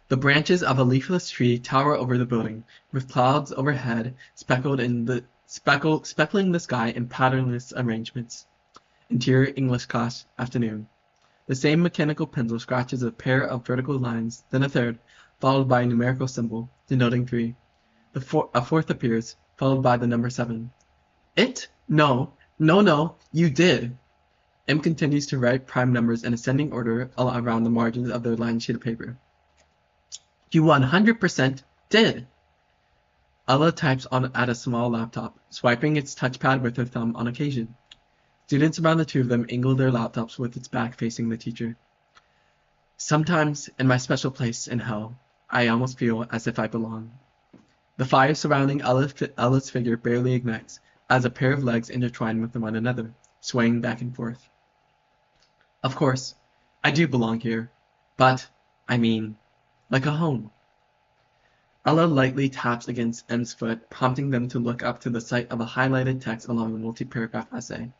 [SPEAKER 1] The branches of a leafless tree tower over the building, with clouds overhead speckling the sky in patternless arrangements. Interior English class afternoon. The same mechanical pencil scratches a pair of vertical lines, then a third, followed by a numerical symbol, denoting 3. A fourth appears, followed by the number 7. It? No, you did. M continues to write prime numbers in ascending order around the margins of their lined sheet of paper. You 100% did. Ella types at a small laptop, swiping its touchpad with her thumb on occasion. Students around the two of them angle their laptops with its back facing the teacher. Sometimes, in my special place in hell, I almost feel as if I belong. The fire surrounding Ella's figure barely ignites, as a pair of legs intertwine with one another, swaying back and forth. Of course, I do belong here, but, I mean, like a home. Ella lightly taps against M's foot, prompting them to look up to the sight of a highlighted text along the multi-paragraph essay.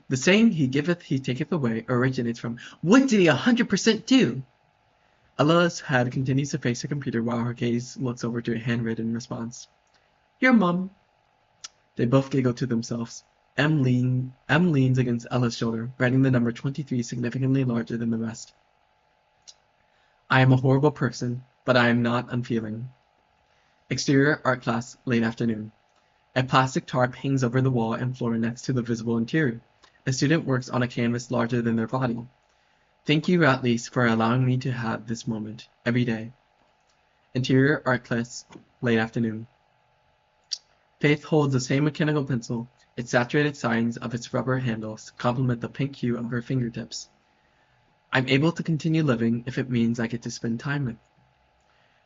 [SPEAKER 1] The saying, he giveth, he taketh away, originates from, what did he 100% do? Ella's head continues to face the computer while her gaze looks over to a handwritten response. Your mom. They both giggle to themselves. M leans against Ella's shoulder, writing the number 23 significantly larger than the rest. I am a horrible person, but I am not unfeeling. Exterior art class, late afternoon. A plastic tarp hangs over the wall and floor next to the visible interior. A student works on a canvas larger than their body. Thank you at least for allowing me to have this moment, every day. Interior art class, late afternoon. Faith holds the same mechanical pencil. Its saturated signs of its rubber handles complement the pink hue of her fingertips. I'm able to continue living if it means I get to spend time with.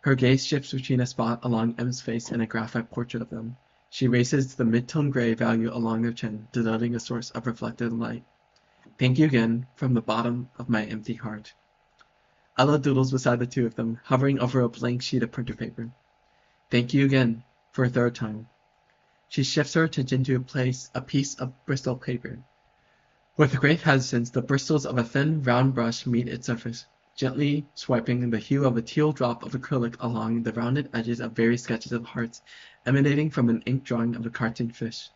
[SPEAKER 1] Her gaze shifts between a spot along M's face and a graphite portrait of them. She races the mid-tone gray value along their chin, denoting a source of reflected light. Thank you again from the bottom of my empty heart. Ella doodles beside the two of them, hovering over a blank sheet of printer paper. Thank you again, for a third time. She shifts her attention to a piece of Bristol paper. With great hesitance, the bristles of a thin, round brush meet its surface, gently swiping the hue of a teal drop of acrylic along the rounded edges of various sketches of hearts emanating from an ink drawing of a cartoon fish.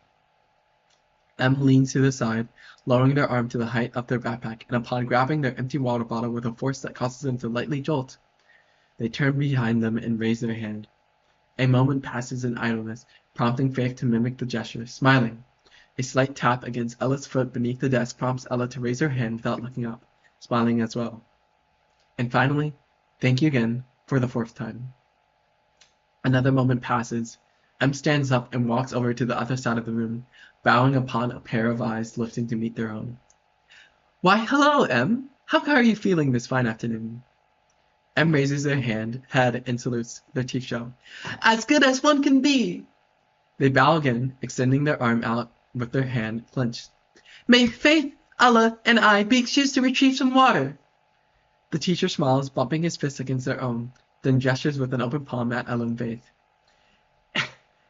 [SPEAKER 1] M leans to the side, lowering their arm to the height of their backpack, and upon grabbing their empty water bottle with a force that causes them to lightly jolt, they turn behind them and raise their hand. A moment passes in idleness, prompting Faith to mimic the gesture, smiling. A slight tap against Ella's foot beneath the desk prompts Ella to raise her hand without looking up, smiling as well. And finally, thank you again for the fourth time. Another moment passes. M stands up and walks over to the other side of the room, bowing upon a pair of eyes lifting to meet their own. Why, hello, M. How are you feeling this fine afternoon? M raises their head and salutes their teeth show. As good as one can be. They bow again, extending their arm out with their hand clenched. May Faith, Ella, and I be excused to retrieve some water. The teacher smiles, bumping his fist against their own, then gestures with an open palm at Ella and Faith.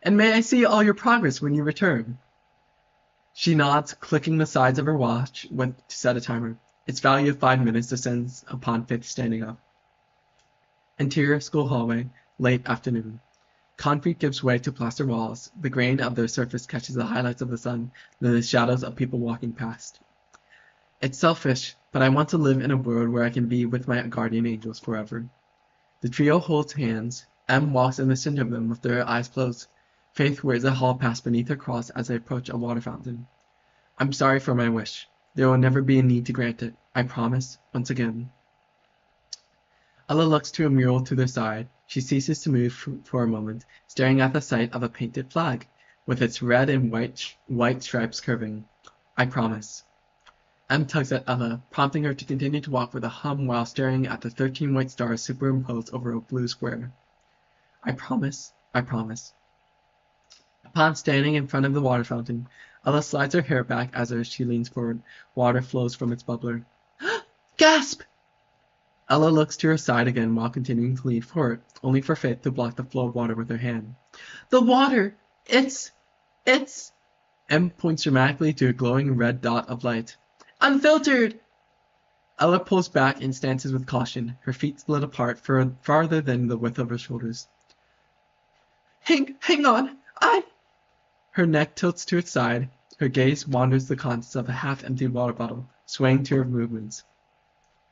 [SPEAKER 1] And may I see all your progress when you return? She nods, clicking the sides of her watch to set a timer. Its value of 5 minutes descends upon Faith standing up. Interior school hallway, late afternoon. Concrete gives way to plaster walls. The grain of their surface catches the highlights of the sun, then the shadows of people walking past. It's selfish, but I want to live in a world where I can be with my guardian angels forever. The trio holds hands. M walks in the center of them with their eyes closed. Faith wears a hall pass beneath her cross as they approach a water fountain. I'm sorry for my wish. There will never be a need to grant it. I promise, once again. Ella looks to a mural to their side. She ceases to move for a moment, staring at the sight of a painted flag, with its red and white stripes curving. I promise. M tugs at Ella, prompting her to continue to walk with a hum while staring at the 13 white stars superimposed over a blue square. I promise. I promise. Upon standing in front of the water fountain, Ella slides her hair back as she leans forward. Water flows from its bubbler. Gasp! Ella looks to her side again while continuing to lean forward, only for Faith to block the flow of water with her hand. The water! It's... M points dramatically to a glowing red dot of light. Unfiltered! Ella pulls back and stances with caution, her feet split apart farther than the width of her shoulders. Hang on! Her neck tilts to its side, her gaze wanders the contents of a half-emptied water bottle, swaying to her movements.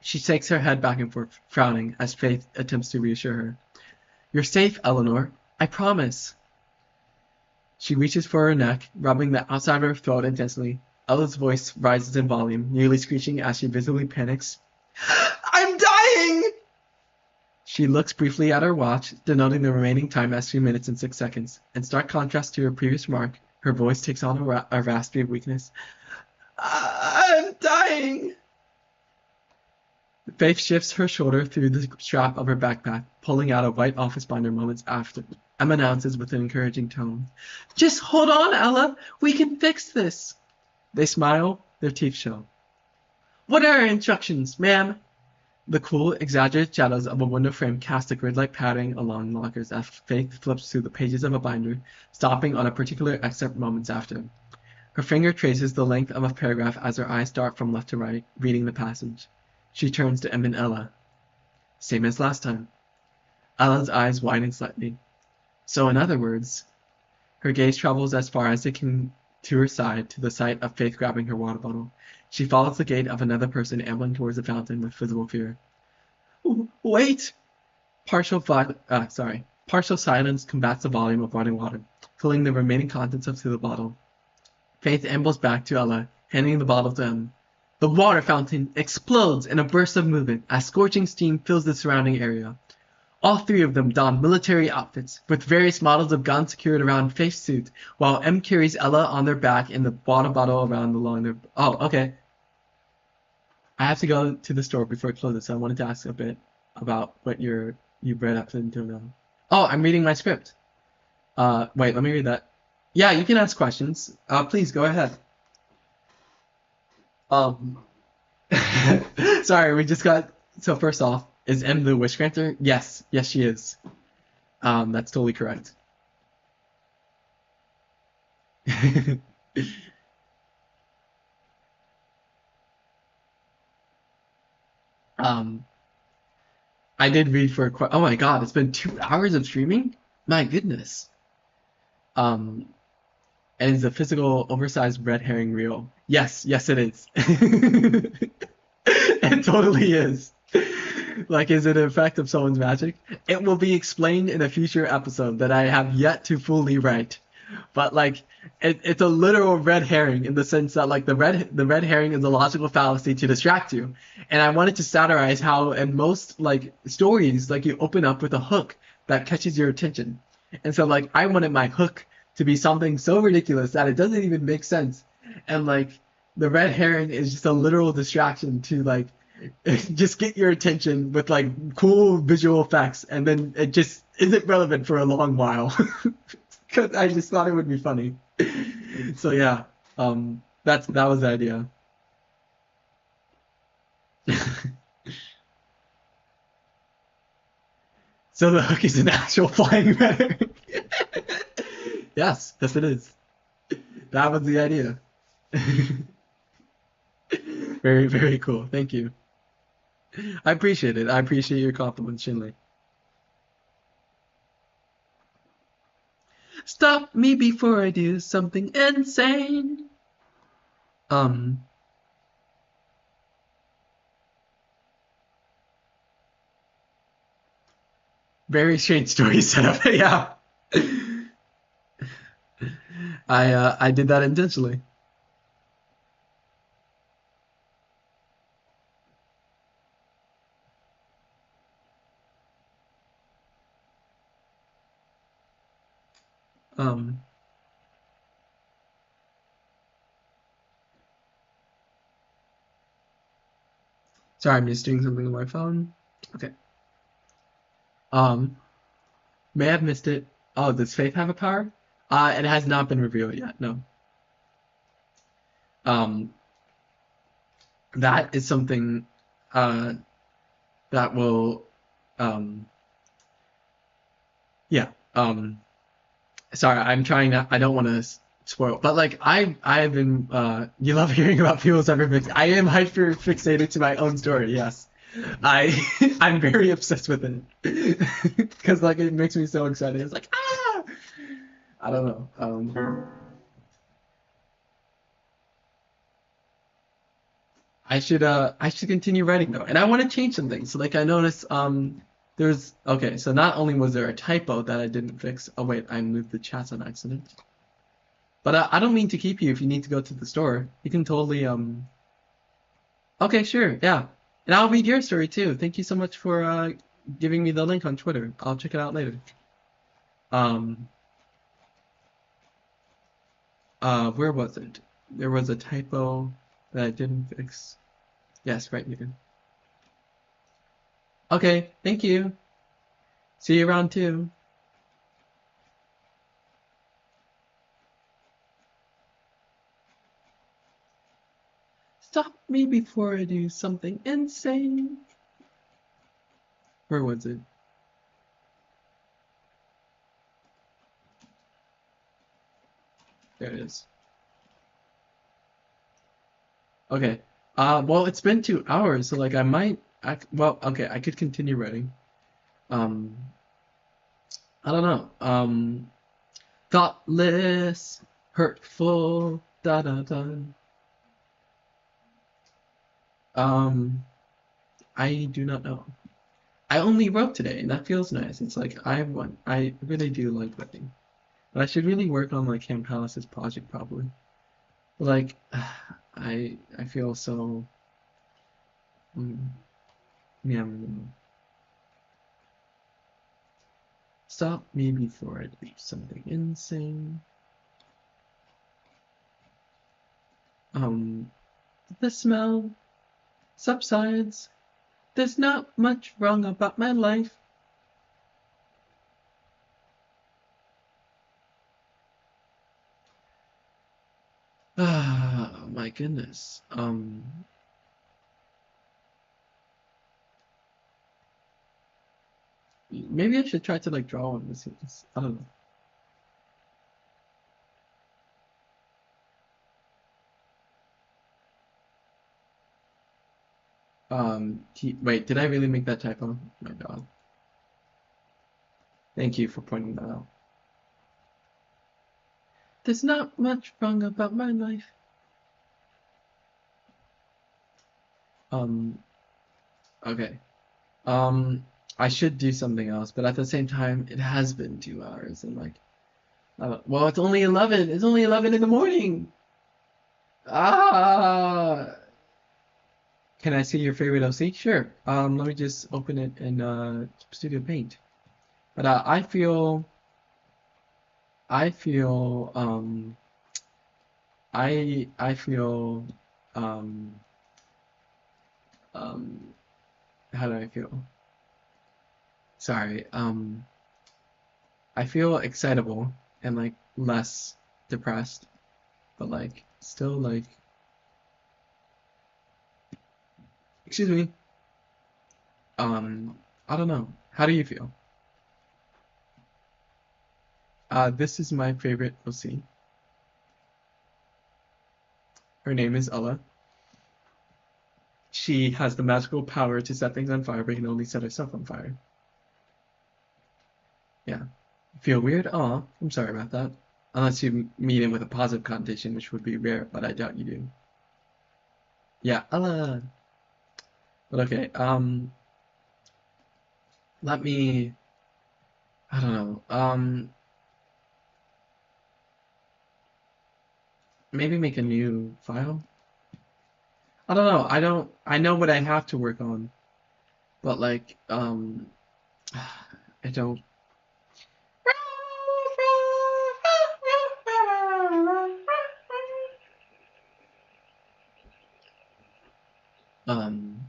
[SPEAKER 1] She shakes her head back and forth, frowning, as Faith attempts to reassure her. You're safe, Eleanor. I promise. She reaches for her neck, rubbing the outside of her throat intensely. Ella's voice rises in volume, nearly screeching as she visibly panics. I'm dying! She looks briefly at her watch, denoting the remaining time as 3 minutes and 6 seconds. In stark contrast to her previous remark, her voice takes on a raspy weakness. I'm dying! Faith shifts her shoulder through the strap of her backpack, pulling out a white office binder moments after. Em announces with an encouraging tone. Just hold on, Ella. We can fix this. They smile, their teeth show. What are our instructions, ma'am? The cool, exaggerated shadows of a window frame cast a grid-like pattern along lockers as Faith flips through the pages of a binder, stopping on a particular excerpt moments after. Her finger traces the length of a paragraph as her eyes dart from left to right, reading the passage. She turns to Em and Ella. Same as last time. Ella's eyes widen slightly. So in other words, her gaze travels as far as it can to her side, to the sight of Faith grabbing her water bottle. She follows the gait of another person ambling towards the fountain with visible fear. Wait! Partial silence combats the volume of running water, filling the remaining contents of the bottle. Faith ambles back to Ella, handing the bottle to Em. The water fountain explodes in a burst of movement as scorching steam fills the surrounding area. All 3 of them don military outfits, with various models of guns secured around Faith's suit, while M carries Ella on their back and the water bottle around along their... Oh, okay. I have to go to the store before it closes, so I wanted to ask a bit about what you've read up until now. Oh, I'm reading my script. Wait, let me read that. Yeah, you can ask questions. Please, go ahead. Sorry, we just got... So first off, is M the wish granter? Yes, she is. That's totally correct. I did read for oh my god, it's been 2 hours of streaming? My goodness. And it's a physical, oversized red herring reel. Yes, it is. It totally is. Like, is it an effect of someone's magic? It will be explained in a future episode that I have yet to fully write. But like, it's a literal red herring in the sense that like the red herring is a logical fallacy to distract you. And I wanted to satirize how in most like stories, like you open up with a hook that catches your attention. And so like I wanted my hook to be something so ridiculous that it doesn't even make sense. And like the red herring is just a literal distraction to like just get your attention with like cool visual effects, and then it just isn't relevant for a long while. Because I just thought it would be funny. So yeah, that was the idea. So the hook is an actual flying red herring. Yes, it is. That was the idea. Very, very cool. Thank you. I appreciate it. I appreciate your compliments, Shinley. Stop me before I do something insane. Very strange story setup. Yeah. I did that intentionally. Um, Sorry, I'm just doing something on my phone. Okay. Um, may have missed it. Oh, does Faith have a power? It has not been revealed yet. No. Um, that is something, uh, that will, um, yeah. Sorry, I'm trying to. I don't want to spoil, but like I've been. You love hearing about people's hyperfix. I am hyper fixated to my own story. Yes, I I'm very obsessed with it because like it makes me so excited. It's like I don't know. I should continue writing though, and I want to change some things. So like I noticed there's okay. So not only was there a typo that I didn't fix. Oh wait, I moved the chats on accident. But I don't mean to keep you if you need to go to the store. You can totally Okay, sure, yeah. And I'll read your story too. Thank you so much for giving me the link on Twitter. I'll check it out later. Um where was it? There was a typo that I didn't fix. Yes, right here. Okay, thank you. See you around too. Stop me before I do something insane. Where was it? There it is. Okay. Well, it's been 2 hours, so like I might. Well, okay, I could continue writing. Um, I don't know. Thoughtless, hurtful, da da da. Um, I do not know. I only wrote today, and that feels nice. It's like I really do like writing, but I should really work on like Cam Palace's project probably. But like, I feel so. Mm, yeah. Stop me before I do something insane. Um, the smell subsides. There's not much wrong about my life. Ah, my goodness. Maybe I should try to like draw one this. I don't know. Wait, did I really make that typo? Oh my God. Thank you for pointing that out. There's not much wrong about my life. Um, okay. Um, I should do something else, but at the same time, it has been 2 hours and like, well, it's only 11. It's only 11 in the morning. Ah, can I see your favorite OC? Sure. Let me just open it in Studio Paint. But I feel, I feel, um, um, how do I feel? Sorry. I feel excitable and like less depressed, but like still like, excuse me. I don't know. How do you feel? This is my favorite OC. Her name is Ella. She has the magical power to set things on fire, but can only set herself on fire. Yeah. Feel weird? Aw, I'm sorry about that. Unless you meet him with a positive connotation, which would be rare, but I doubt you do. Yeah, Ella. But okay, let me, I don't know, maybe make a new file? I don't know, I know what I have to work on, but like, I don't. Um,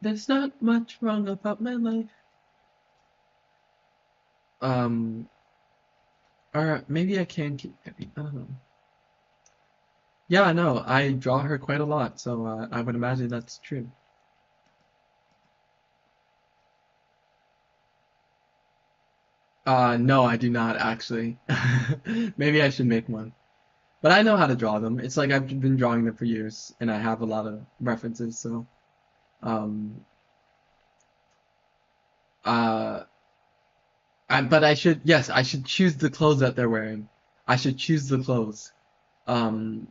[SPEAKER 1] there's not much wrong about my life. Um, or maybe I can keep. I don't know. Yeah, no, I draw her quite a lot, so I would imagine that's true. No, I do not actually. Maybe I should make one. But I know how to draw them. It's like I've been drawing them for years, and I have a lot of references, so um uh but I should, yes, I should choose the clothes that they're wearing. I should choose the clothes. Um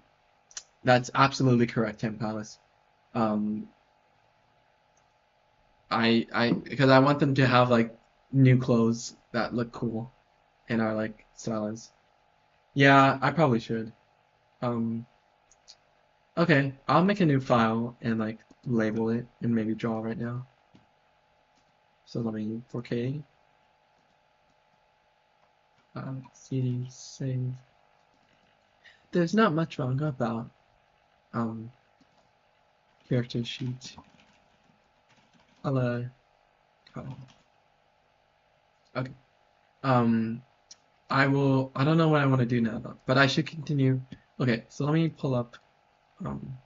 [SPEAKER 1] that's absolutely correct, Tim Palace. Um I because I want them to have like new clothes that look cool and are like stylish. Yeah, I probably should. Um okay, I'll make a new file and like label it and maybe draw right now. So let me 4K cd save. There's not much wrong about um character sheet. I'll oh, okay. Um I don't know what I want to do now though, but I should continue. Okay, so let me pull up um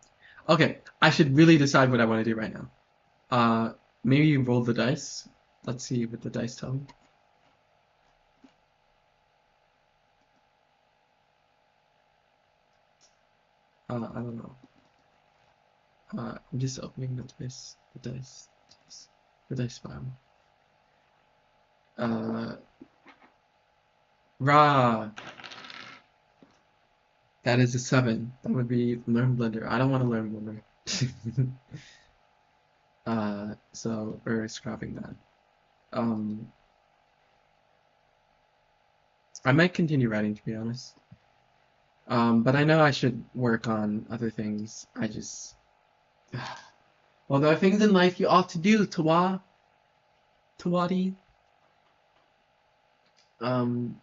[SPEAKER 1] okay, I should really decide what I want to do right now. Maybe you roll the dice. Let's see what the dice tell me. I don't know. I'm just opening the dice file. Uh, Rah, that is a 7. That would be learn Blender. I don't want to learn Blender. So we're scrapping that. Um, I might continue writing to be honest. But I know I should work on other things. Well, there are things in life you ought to do, Tawadi. Um,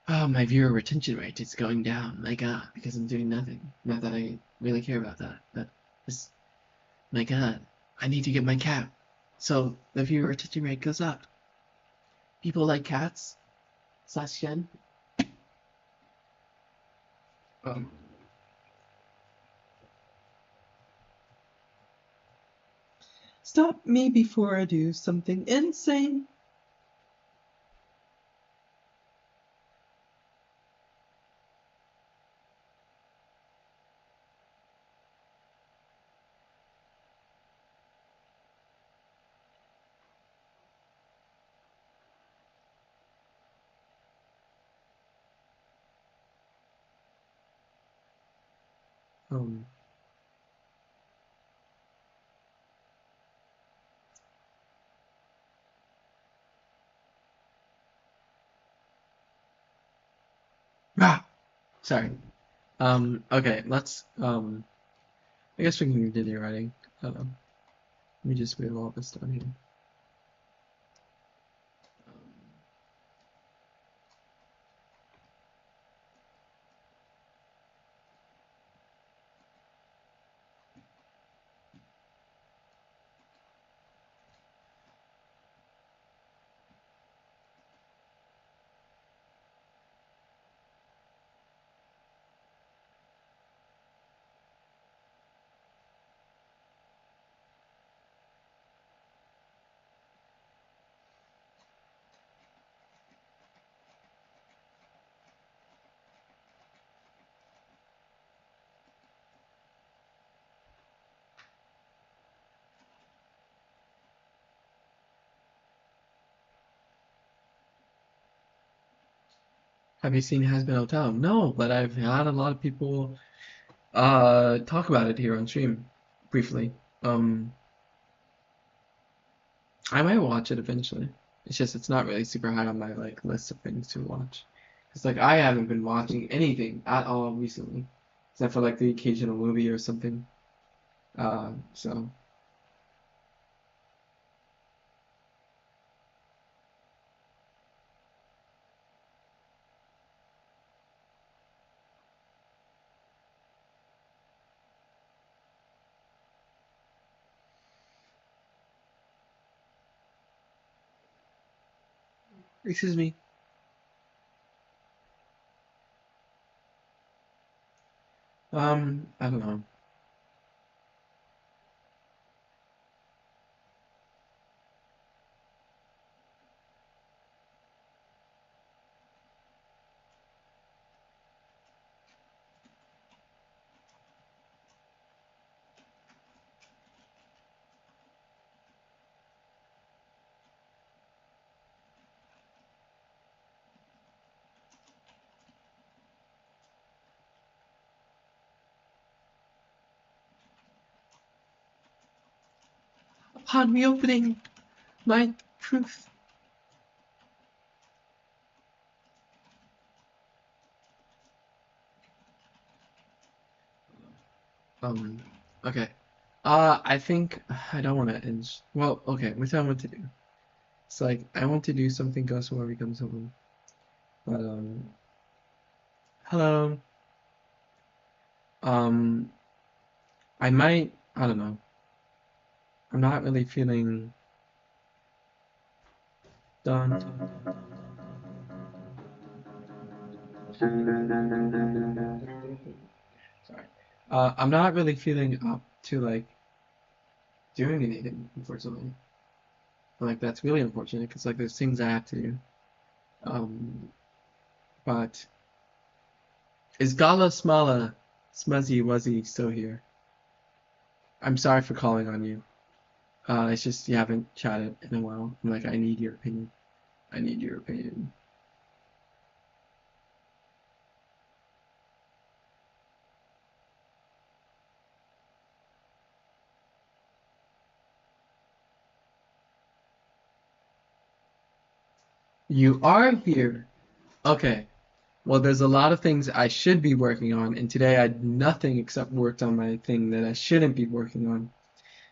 [SPEAKER 1] oh, my viewer retention rate is going down. My God, because I'm doing nothing. Not that I really care about that, but just, my God, I need to get my cat. So the viewer retention rate goes up. People like cats. Sashen. Um, Stop me before I do something insane. Um, ah, sorry. Okay, let's, I guess we can continue writing. Let me just move all this down here. Have you seen Has Been Hotel? No, but I've had a lot of people talk about it here on stream briefly. Um, I might watch it eventually. It's just it's not really super high on my like list of things to watch. It's like I haven't been watching anything at all recently, except for like the occasional movie or something. So. Excuse me. I don't know. Upon reopening my proof. Um, okay. I think I don't want to end. Well, okay, what I want to do. It's like I want to do something goes somewhere becomes someone. But hello. Um, I might. I don't know. I'm not really feeling done. Sorry. I'm not really feeling up to like doing anything, unfortunately. Like that's really unfortunate because like there's things I have to do. Um, but is Gala Smala Smuzzy Wuzzy still here? I'm sorry for calling on you. It's just you haven't chatted in a while. I'm like, I need your opinion. I need your opinion. You are here. Okay. Well, there's a lot of things I should be working on, and today I had nothing except worked on my thing that I shouldn't be working on.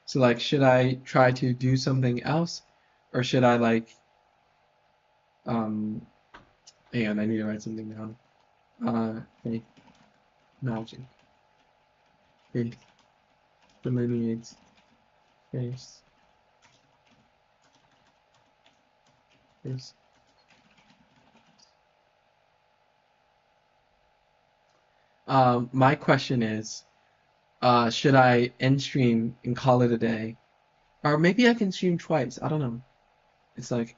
[SPEAKER 1] So, like, should I try to do something else, or should I like, um, hang on, I need to write something down. Hey, magic, hey, delineates, face, face. My question is, should I end stream and call it a day? Or maybe I can stream twice. I don't know. It's like,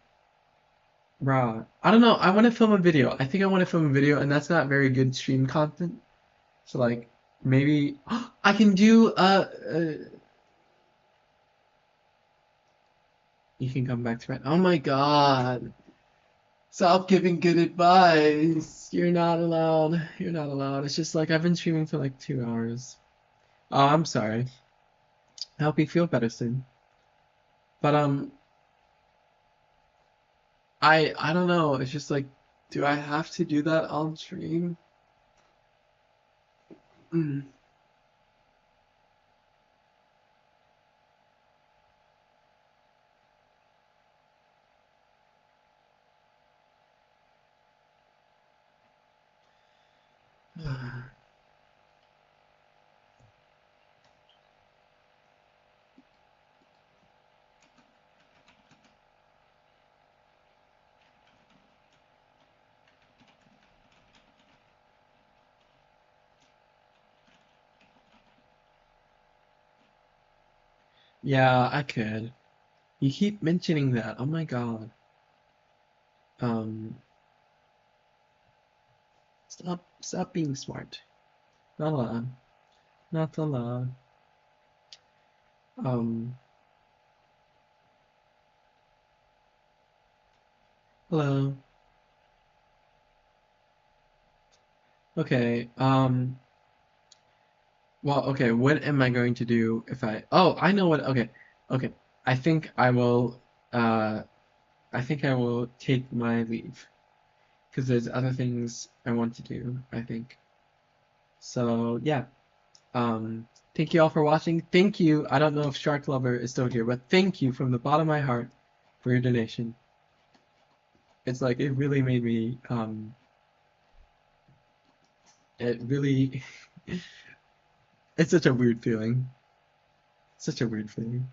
[SPEAKER 1] bruh. I don't know. I want to film a video. I think I want to film a video, and that's not very good stream content. So like, maybe I can do. You can come back to it. Oh my God! Stop giving good advice. You're not allowed. You're not allowed. It's just like I've been streaming for like 2 hours. Oh, I'm sorry. I hope you feel better soon. But I don't know. It's just like, do I have to do that on stream? Mm. Yeah, I could. You keep mentioning that. Oh my God. Um, stop being smart. Not allowed. Not allowed. Um, hello. Okay. Well, okay, what am I going to do if oh, I know what, okay. Okay. I think I will, uh, I think I will take my leave because there's other things I want to do, I think. So, yeah. Thank you all for watching. Thank you. I don't know if Shark Lover is still here, but thank you from the bottom of my heart for your donation. It's like it really made me it really it's such a weird feeling. Such a weird feeling.